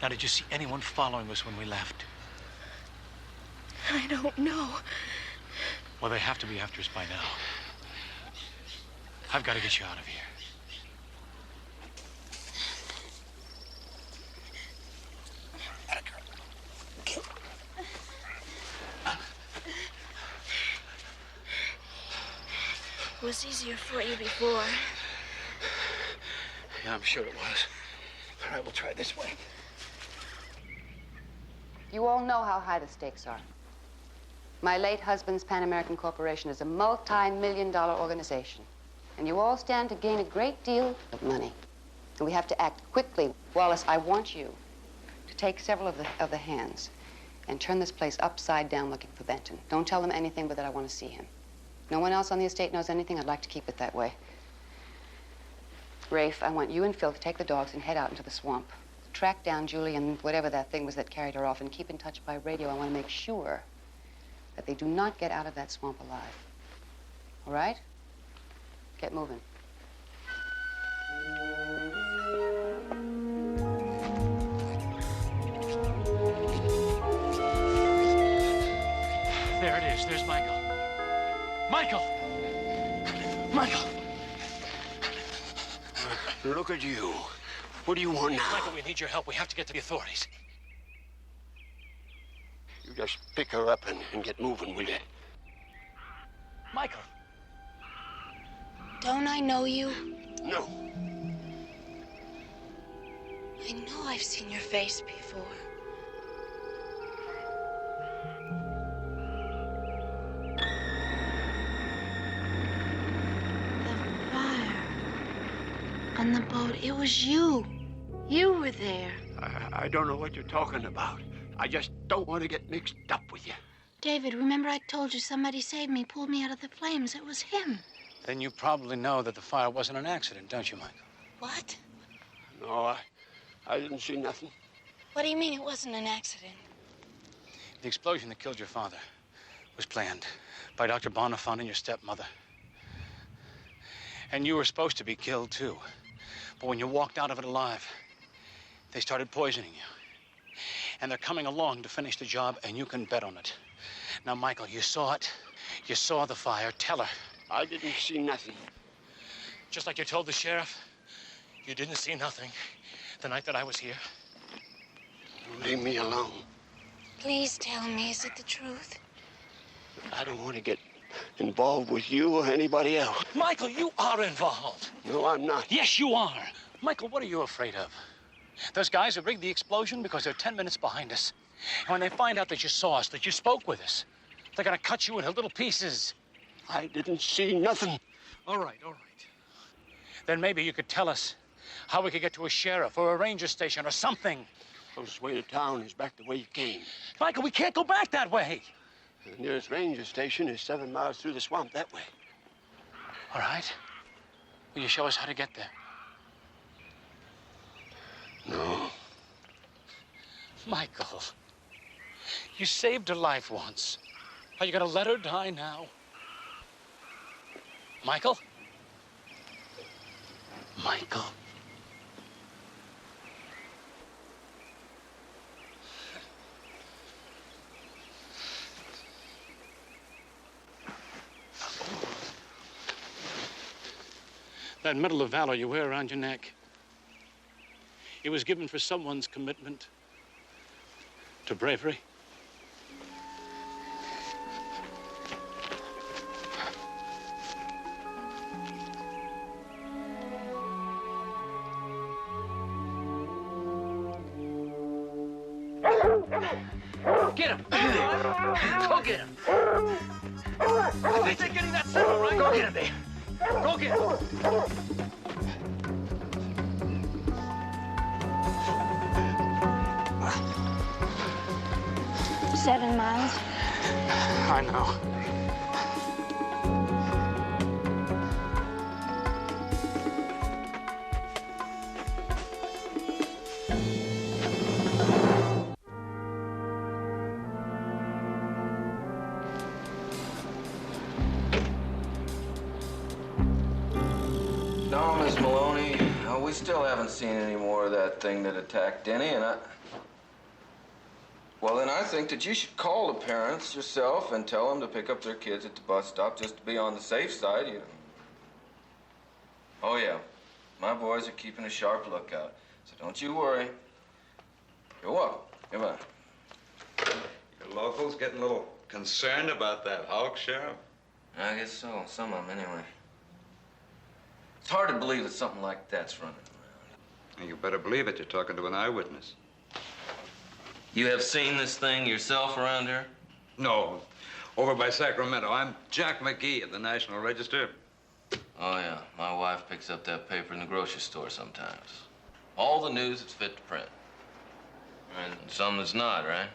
Now, did you see anyone following us when we left? I don't know. Well, they have to be after us by now. I've got to get you out of here. It was easier for you before. Yeah, I'm sure it was. All right, we'll try this way. You all know how high the stakes are. My late husband's Pan American Corporation is a multi-million-dollar organization. And you all stand to gain a great deal of money. And we have to act quickly. Wallace, I want you to take several of the hands and turn this place upside down looking for Benton. Don't tell them anything but that I want to see him. No one else on the estate knows anything. I'd like to keep it that way. Rafe, I want you and Phil to take the dogs and head out into the swamp. Track down Julie and whatever that thing was that carried her off, and keep in touch by radio. I want to make sure that they do not get out of that swamp alive. All right? Get moving. There it is. There's Michael. Michael! Michael! Look at you. What do you want now? Michael, we need your help. We have to get to the authorities. You just pick her up and get moving, will you? Michael! Don't I know you? No. I know I've seen your face before. The fire on the boat, it was you. You were there. I don't know what you're talking about. I just don't want to get mixed up with you. David, remember I told you somebody saved me, pulled me out of the flames. It was him. Then you probably know that the fire wasn't an accident, don't you, Michael? What? No, I didn't see nothing. What do you mean it wasn't an accident? The explosion that killed your father was planned by Dr. Bonifant and your stepmother. And you were supposed to be killed, too. But when you walked out of it alive, they started poisoning you. And they're coming along to finish the job, and you can bet on it. Now, Michael, you saw it. You saw the fire. Tell her. I didn't see nothing. Just like you told the sheriff, you didn't see nothing the night that I was here. Leave me alone. Please tell me, is it the truth? I don't want to get involved with you or anybody else. Michael, you are involved. No, I'm not. Yes, you are. Michael, what are you afraid of? Those guys who rigged the explosion because they're 10 minutes behind us. And when they find out that you saw us, that you spoke with us, they're gonna cut you into little pieces. I didn't see nothing. All right. Then maybe you could tell us how we could get to a sheriff or a ranger station or something. Closest way to town is back the way you came. Michael, we can't go back that way. The nearest ranger station is 7 miles through the swamp that way. All right. Will you show us how to get there? No. Michael, you saved her life once. Are you gonna let her die now? Michael? Michael? That Medal of Valor you wear around your neck, it was given for someone's commitment to bravery. Get him! Go get him! I think getting that signal, right? Go get him there! Go get him! 7 miles. I know. Well, we still haven't seen any more of that thing that attacked Denny, and well, then I think that you should call the parents yourself and tell them to pick up their kids at the bus stop just to be on the safe side. Oh, yeah. My boys are keeping a sharp lookout, so don't you worry. You're welcome. Goodbye. Your locals getting a little concerned about that Hulk, Sheriff? I guess so. Some of them, anyway. It's hard to believe that something like that's running around. You better believe it. You're talking to an eyewitness. You have seen this thing yourself around here? No. Over by Sacramento. I'm Jack McGee of the National Register. Oh, yeah. My wife picks up that paper in the grocery store sometimes. All the news that's fit to print. And some that's not, right?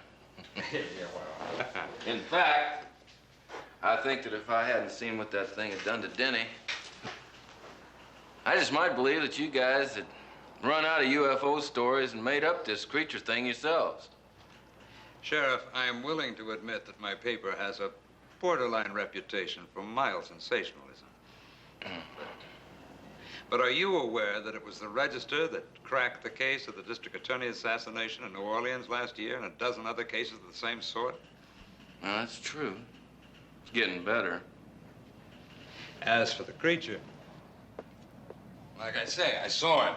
Yeah, well. In fact, I think that if I hadn't seen what that thing had done to Denny, I just might believe that you guys had run out of UFO stories and made up this creature thing yourselves. Sheriff, I am willing to admit that my paper has a borderline reputation for mild sensationalism. But are you aware that it was the Register that cracked the case of the district attorney assassination in New Orleans last year and a dozen other cases of the same sort? Well, that's true. It's getting better. As for the creature, like I say, I saw him.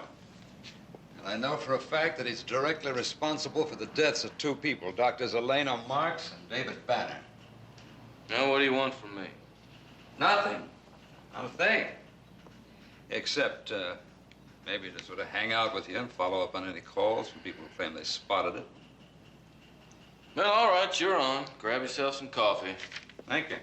And I know for a fact that he's directly responsible for the deaths of two people, Drs. Elena Marks and David Banner. Now, what do you want from me? Nothing. Not a thing. Except, maybe to sort of hang out with you and follow up on any calls from people who claim they spotted it. Well, all right, you're on. Grab yourself some coffee. Thank you.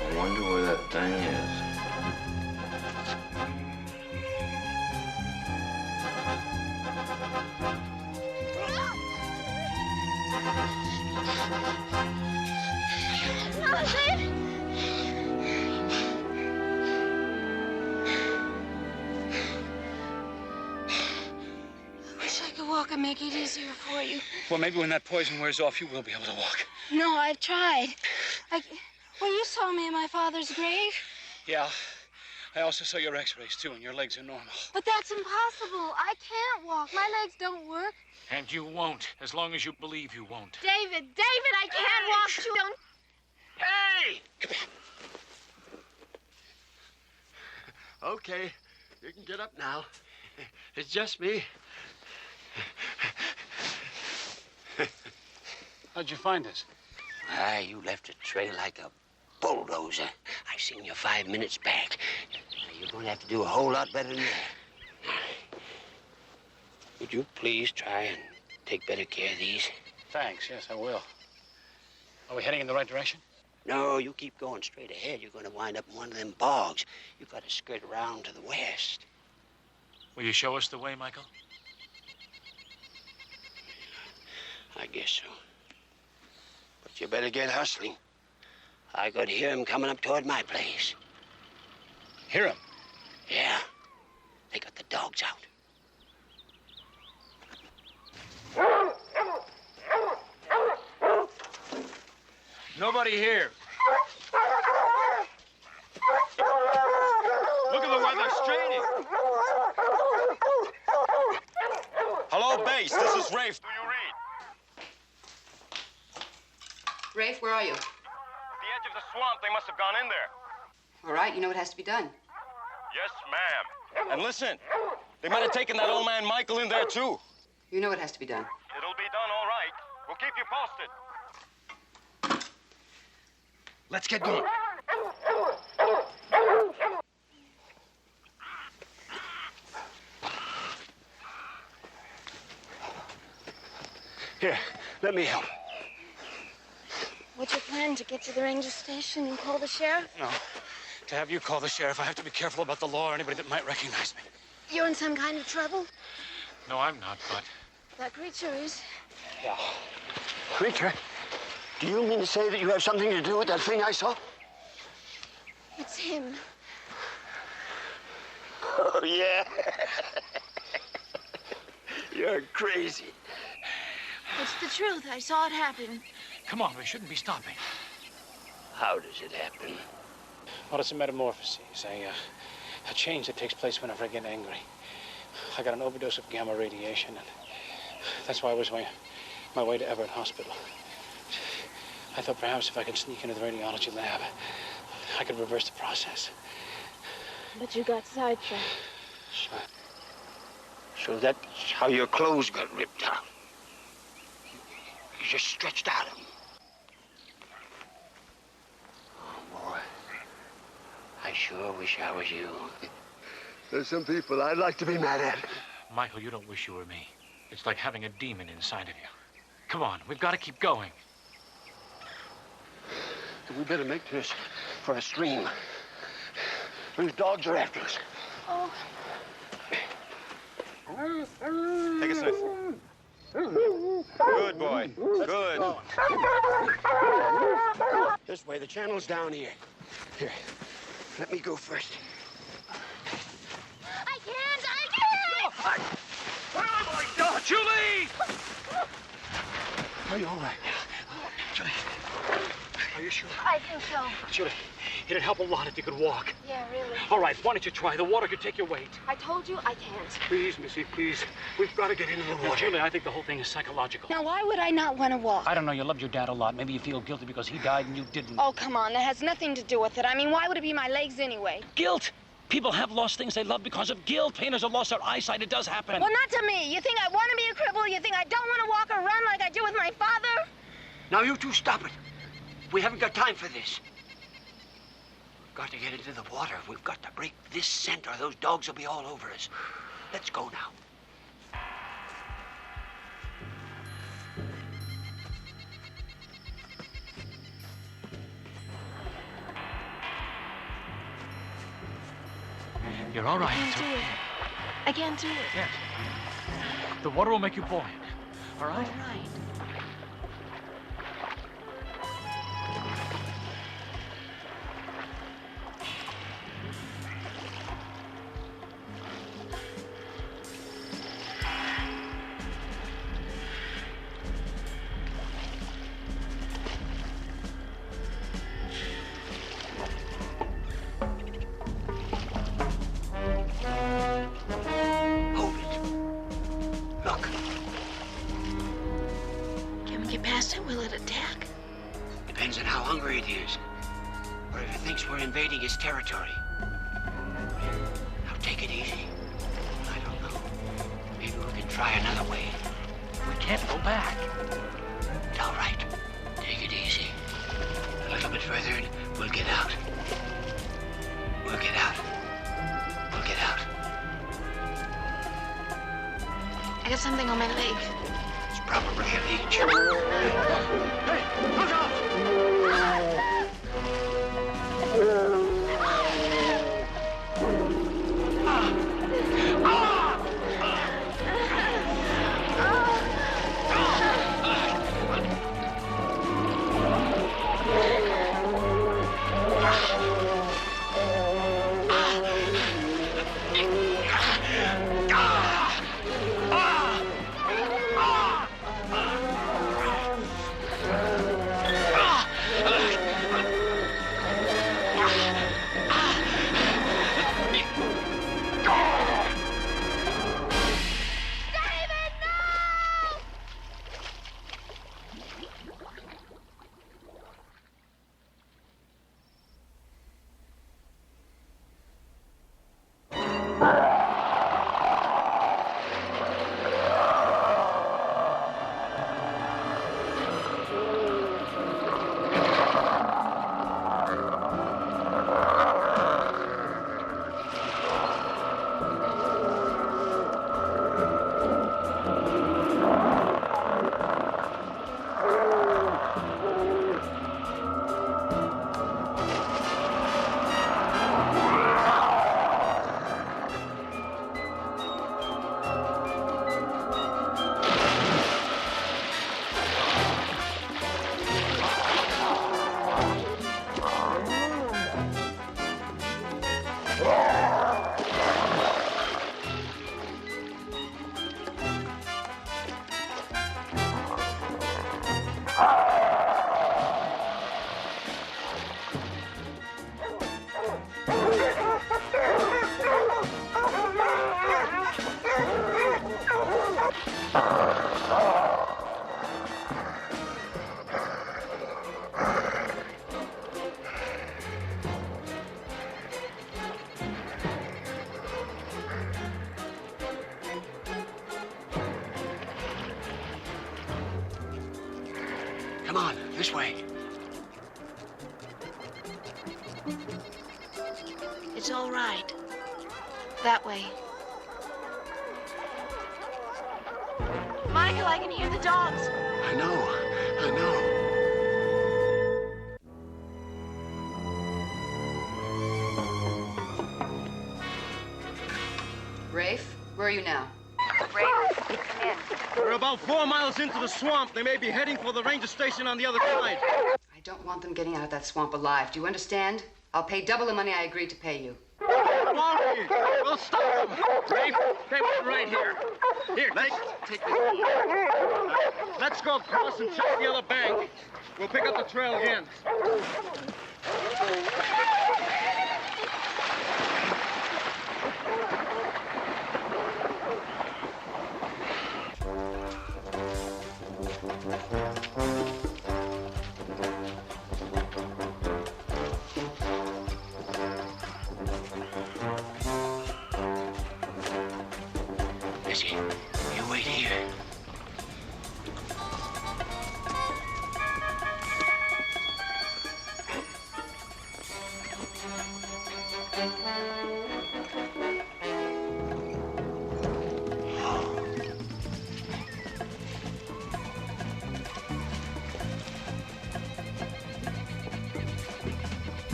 I wonder where that thing is. Walk and make it easier for you. Well, maybe when that poison wears off, you will be able to walk. No, I've tried. Well, you saw me in my father's grave. Yeah. I also saw your x-rays, too, and your legs are normal. But that's impossible. I can't walk. My legs don't work. And you won't, as long as you believe you won't. David, I can't walk too. Don't. Hey! Come here. Okay, you can get up now. It's just me. How'd you find us? You left a trail like a bulldozer. I seen you 5 minutes back. You're going to have to do a whole lot better than that. Would you please try and take better care of these? Thanks, yes, I will. Are we heading in the right direction? No, you keep going straight ahead. You're going to wind up in one of them bogs. You've got to skirt around to the west. Will you show us the way, Michael? I guess so. But you better get hustling. I could hear him coming up toward my place. Hear him? Yeah. They got the dogs out. Nobody here. Look at the way they're straining. Hello, base. This is Rafe. Do you read? Rafe, where are you? At the edge of the swamp. They must have gone in there. All right, you know what has to be done. Yes, ma'am. And listen, they might have taken that old man Michael in there, too. You know what has to be done. It'll be done all right. We'll keep you posted. Let's get going. Here, let me help. What's your plan? To get to the ranger station and call the sheriff? No. To have you call the sheriff, I have to be careful about the law or anybody that might recognize me. You're in some kind of trouble? No, I'm not, but... That creature is. Yeah. Creature? Do you mean to say that you have something to do with that thing I saw? It's him. Oh, yeah. You're crazy. It's the truth. I saw it happen. Come on, we shouldn't be stopping. How does it happen? Well, it's a metamorphosis, a change that takes place whenever I get angry. I got an overdose of gamma radiation, and that's why I was my way to Everett Hospital. I thought perhaps if I could sneak into the radiology lab, I could reverse the process. But you got sidetracked. So that's how your clothes got ripped out. You just stretched out of them. Oh, boy. I sure wish I was you. There's some people I'd like to be mad at. Michael, you don't wish you were me. It's like having a demon inside of you. Come on, we've got to keep going. We better make this for a stream. Those dogs are after us. Oh. Take a sniff. Good boy. Good. This way, the channel's down here. Here, let me go first. I can't! Oh, my God! Julie! Are you all right? Julie, are you sure? I think so. Julie, it'd help a lot if you could walk. Yeah, really. All right, why don't you try? The water could take your weight. I told you I can't. Please, Missy, please. We've got to get into the water. Julie, I think the whole thing is psychological. Now, why would I not want to walk? I don't know. You loved your dad a lot. Maybe you feel guilty because he died and you didn't. Oh, come on. That has nothing to do with it. I mean, why would it be my legs anyway? Guilt. People have lost things they love because of guilt. Painters have lost their eyesight. It does happen. Well, not to me. You think I want to be a cripple? You think I don't want to walk or run like I do with my father? Now, you two stop it. We haven't got time for this. We've got to get into the water. We've got to break this scent or those dogs will be all over us. Let's go now. You're all right. I can't do it. I can't do it. Yes. The water will make you buoyant. All right? All right. Will it attack? Depends on how hungry it is. Or if it thinks we're invading its territory. Now take it easy. I don't know. Maybe we can try another way. We can't go back. All right. Take it easy. A little bit further and we'll get out. We'll get out. We'll get out. I got something on my leg. It's probably a leech. Hey, look out! Come on, this way. It's all right. That way. Michael, I can hear the dogs. I know. Rafe, where are you now? Rafe, come in. We're about 4 miles into the swamp. They may be heading for the ranger station on the other side. I don't want them getting out of that swamp alive. Do you understand? I'll pay double the money I agreed to pay you. Marty, we'll stop them. Rafe, stay right here. Here, take this. Let's go across and check the other bank. We'll pick up the trail again. Missy, you wait here.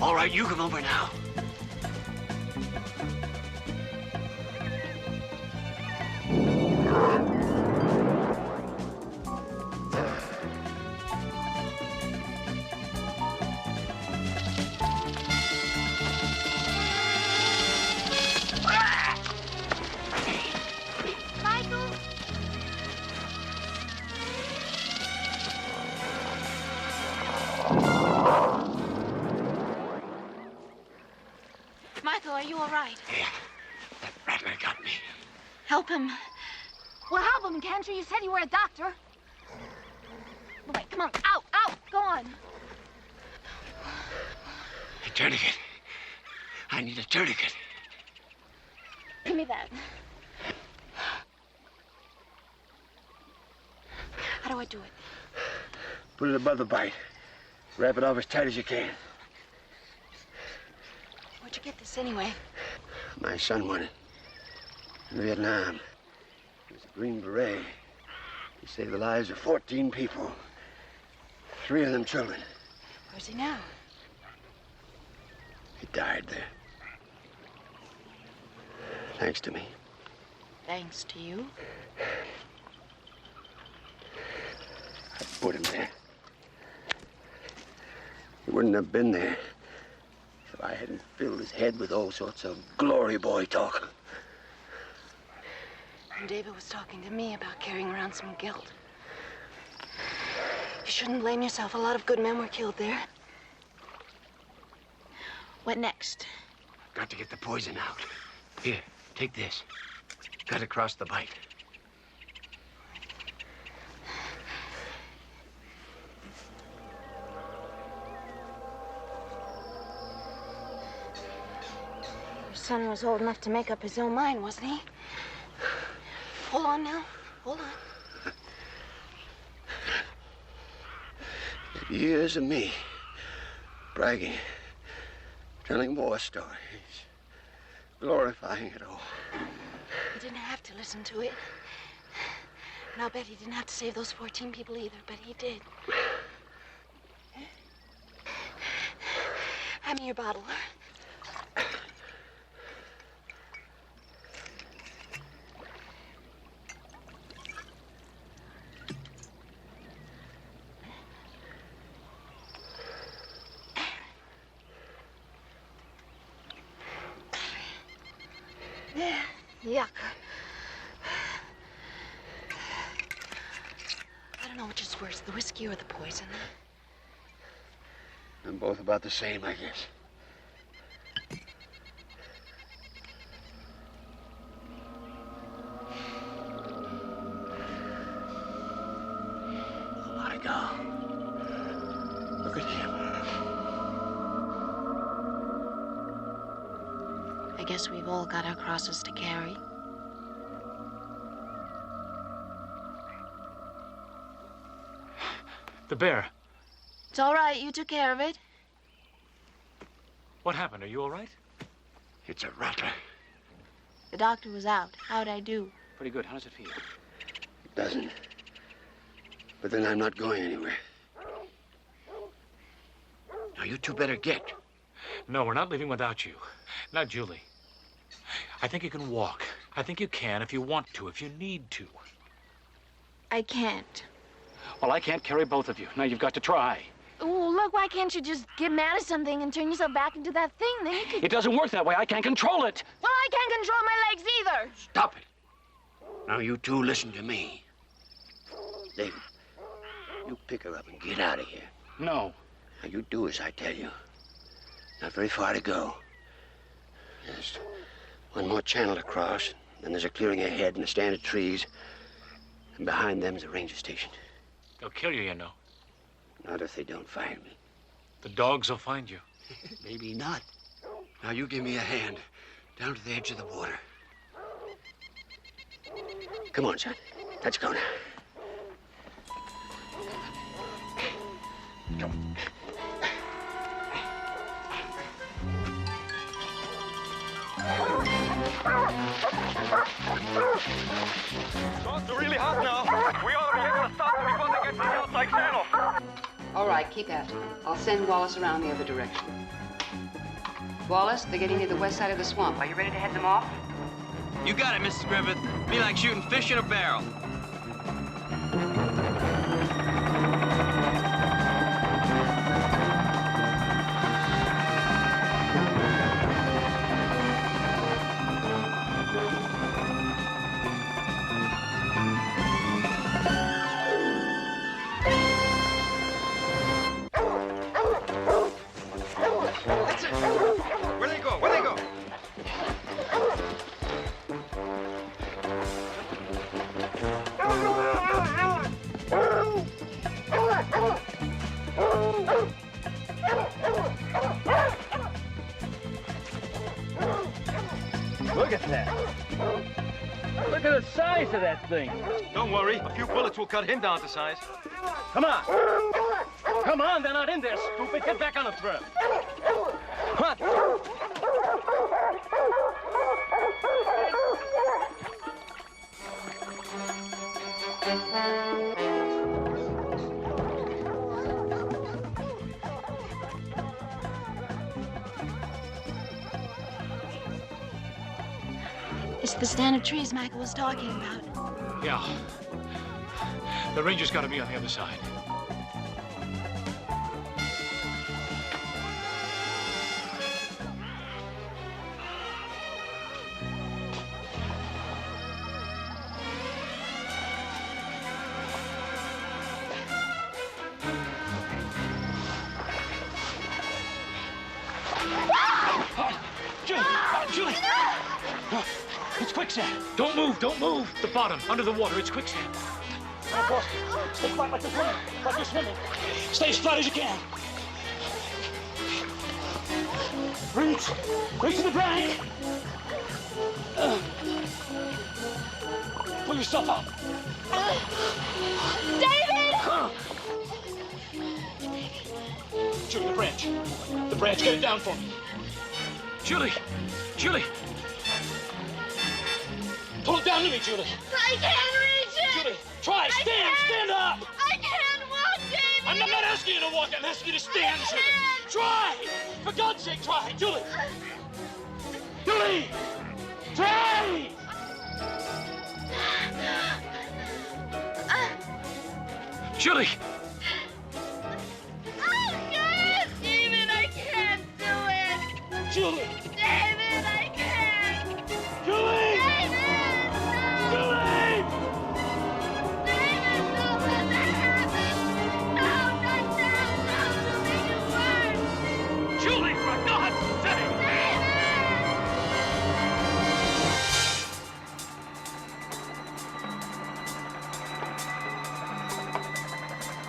All right, you come over now. Michael, are you all right? Yeah, that rattler got me. Help him. Well, help him, can't you? You said you were a doctor. Wait, come on. Out, go on. A tourniquet. I need a tourniquet. Give me that. How do I do it? Put it above the bite. Wrap it off as tight as you can. Where'd you get this anyway? My son won it. In Vietnam. He was a Green Beret. He saved the lives of 14 people. 3 of them children. Where's he now? He died there. Thanks to me. Thanks to you? I put him there. He wouldn't have been there if I hadn't filled his head with all sorts of glory boy talk. And David was talking to me about carrying around some guilt. You shouldn't blame yourself. A lot of good men were killed there. What next? Got to get the poison out. Here, take this. Cut across the bite. Your son was old enough to make up his own mind, wasn't he? Hold on now. Hold on. Years of me bragging, telling war stories, glorifying it all. He didn't have to listen to it. And I'll bet he didn't have to save those 14 people either, but he did. Hand me your bottle. Yuck. I don't know which is worse, the whiskey or the poison. They're both about the same, I guess. Oh, my God. Look at him. I guess we've all got our crosses to carry. The bear. It's all right. You took care of it. What happened? Are you all right? It's a rattler. The doctor was out. How'd I do? Pretty good. How does it feel? It doesn't. But then I'm not going anywhere. Now, you two better get. No, we're not leaving without you. Now, Julie, I think you can walk. I think you can if you want to, if you need to. I can't. Well, I can't carry both of you. Now you've got to try. Oh, look, why can't you just get mad at something and turn yourself back into that thing? Then you could... It doesn't work that way. I can't control it. Well, I can't control my legs either. Stop it. Now, you two listen to me. David, you pick her up and get out of here. No. Now, you do as I tell you. Not very far to go. Just one more channel to cross, then there's a clearing ahead and a stand of trees. And behind them is a ranger station. They'll kill you, you know. Not if they don't find me. The dogs will find you. Maybe not. Now, you give me a hand down to the edge of the water. Come on, son. Let's go now. Come. Dogs are really hot now. We ought to be able to stop them before they get to the outside channel. All right, keep after them. I'll send Wallace around the other direction. Wallace, they're getting near the west side of the swamp. Are you ready to head them off? You got it, Mrs. Griffith. Be like shooting fish in a barrel. Where they go? Where they go? Look at that. Look at the size of that thing. Don't worry. A few bullets will cut him down to size. Come on. Come on, they're not in there, stupid. Get back on the thread. What? It's the stand of trees Michael was talking about. Yeah. The ranger's got to be on the other side. Julie! It's quicksand. Don't move, don't move. The bottom, under the water, it's quicksand. Now, Boston, stay flat like you're swimming. Like you're swimming. Stay as flat as you can. Reach. Reach to the bank. Pull yourself up. David! Julie, the branch. The branch, get it down for me. Julie! Julie! Pull it down to me, Julie. I can't reach it! Julie, try. Stand up! I can't walk, David! I'm not asking you to walk. I'm asking you to stand, Julie. Try! For God's sake, try. Julie! Julie! Try! Julie! Oh, God! David, I can't do it! Julie! David, I can't! Julie! David! No! Julie! David, don't let that happen! No, not now! No, you'll make it worse! Julie, for God's sake!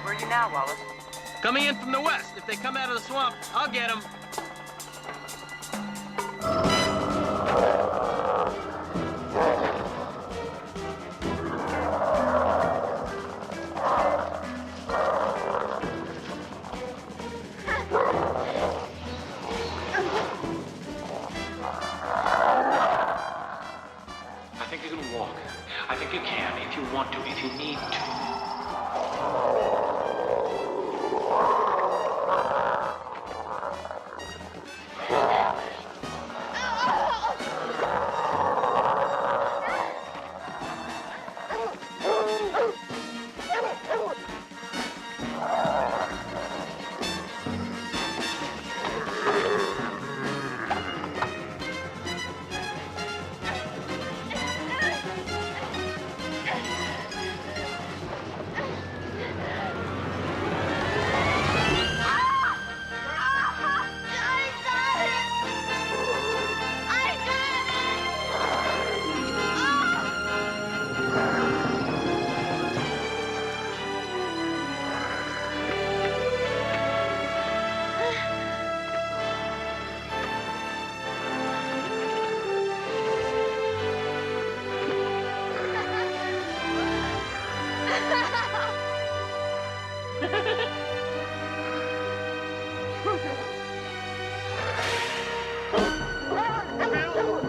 Where are you now, Wallace? Coming in from the west. If they come out of the swamp, I'll get them. I think you can, if you want to, if you need to.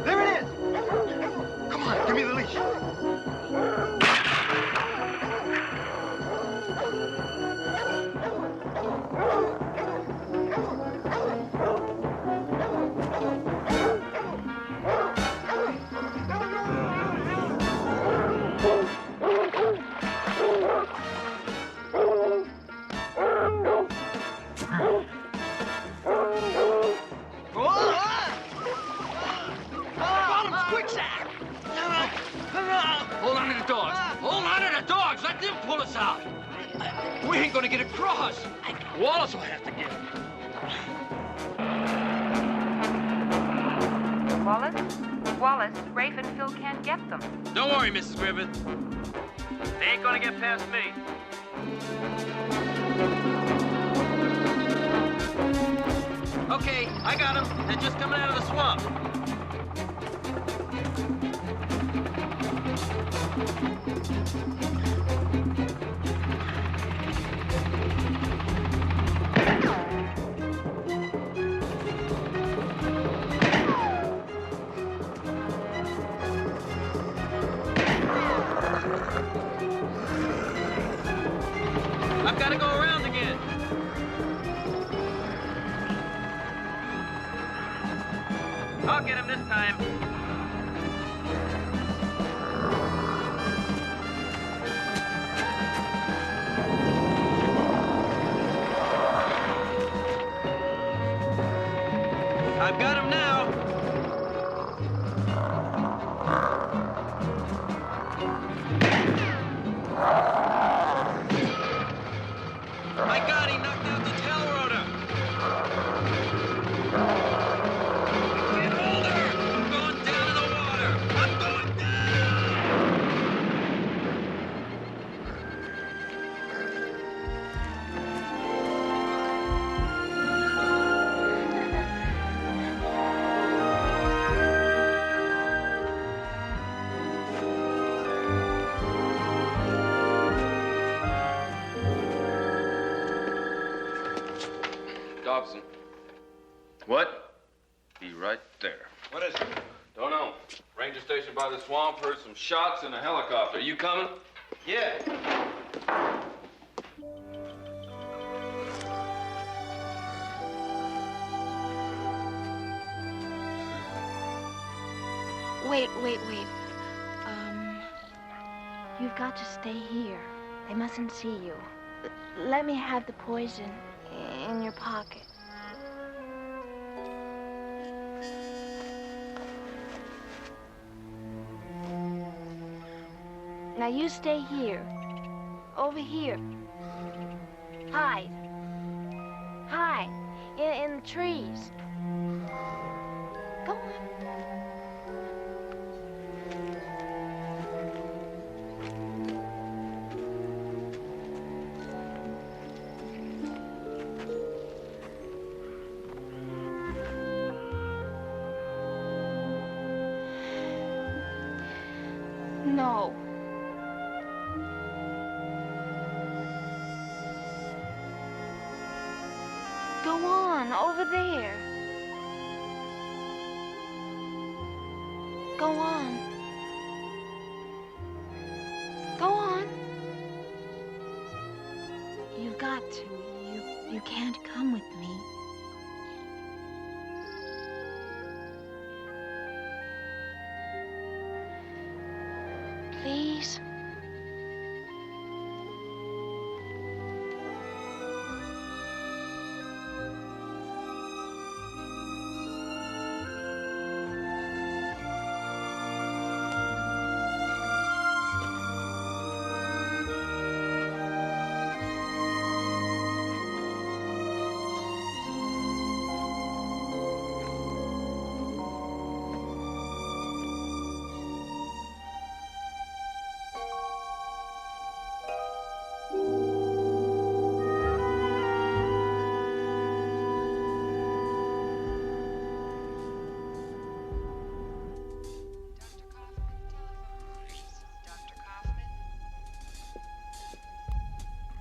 There it is! Come on, give me the leash. Hold on to the dogs. Hold on to the dogs. Let them pull us out. We ain't gonna get across. Wallace will have to get it. Wallace, Rafe and Phil can't get them. Don't worry, Mrs. Griffith. They ain't gonna get past me. Okay, I got them. They're just coming out of the swamp. I've got to go around again. I'll get him this time. I've got him now. My God, he knocked out the tail rotor. Can't hold her. I'm going down in the water. I'm going Dobson. What? Be right there. What is it? Don't know. Ranger station by the swamp, heard some shots and a helicopter. You coming? Yeah. Wait. You've got to stay here. They mustn't see you. Let me have the poison in your pocket. Now you stay here. Over here. Hide. Hide. In the trees. Go on. No. Go on, over there. Go on. You can't come with me. Please?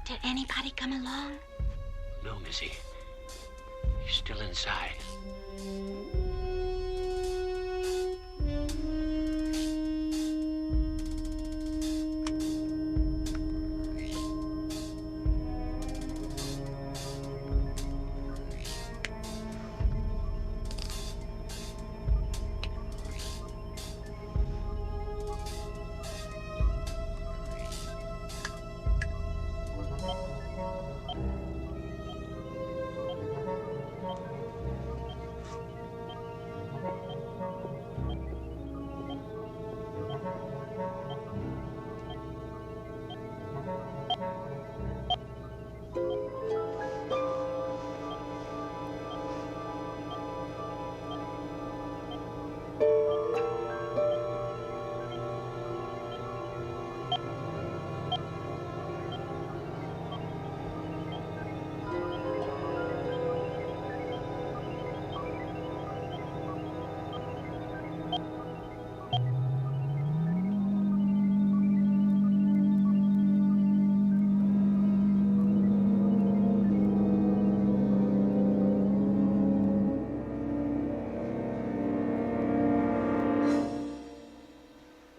Did anybody come along? No, Missy. He's still inside.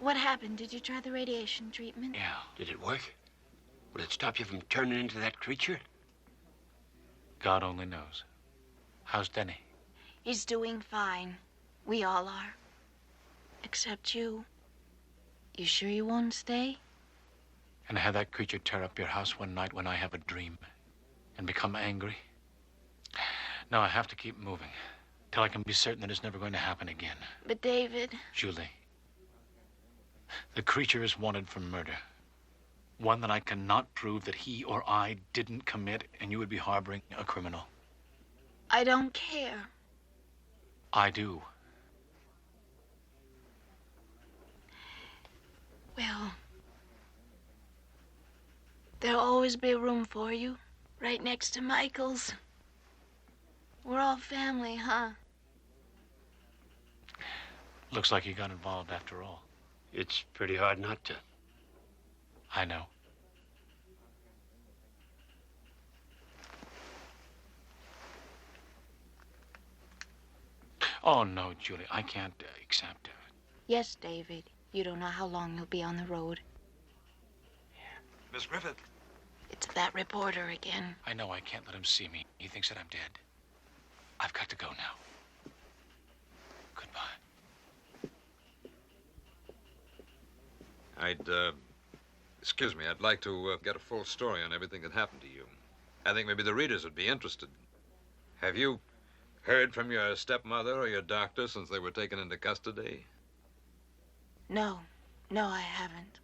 What happened? Did you try the radiation treatment? Yeah. Did it work? Would it stop you from turning into that creature? God only knows. How's Denny? He's doing fine. We all are. Except you. You sure you won't stay? And have that creature tear up your house one night when I have a dream and become angry? No, I have to keep moving till I can be certain that it's never going to happen again. But David... Julie, the creature is wanted for murder. One that I cannot prove that he or I didn't commit, and you would be harboring a criminal. I don't care. I do. Well, there'll always be room for you, right next to Michael's. We're all family, huh? Looks like you got involved after all. It's pretty hard not to. I know. Oh, no, Julie, I can't accept it. Yes, David. You don't know how long you'll be on the road. Miss Griffith. It's that reporter again. I know I can't let him see me. He thinks that I'm dead. I've got to go now. Goodbye. Excuse me, I'd like to get a full story on everything that happened to you. I think maybe the readers would be interested. Have you heard from your stepmother or your doctor since they were taken into custody? No, I haven't.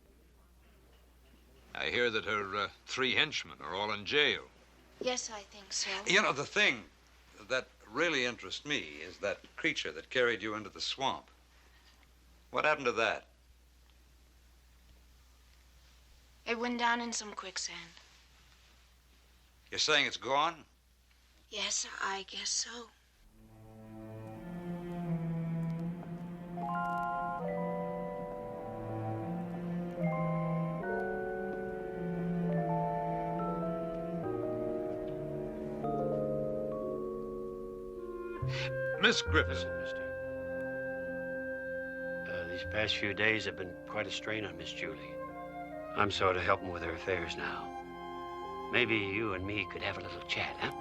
I hear that her 3 henchmen are all in jail. Yes, I think so. You know, the thing that really interests me is that creature that carried you into the swamp. What happened to that? It went down in some quicksand. You're saying it's gone? Yes, I guess so. Miss Griffith. Listen, mister. These past few days have been quite a strain on Miss Julie. I'm sorry to help him with her affairs now. Maybe you and me could have a little chat, huh?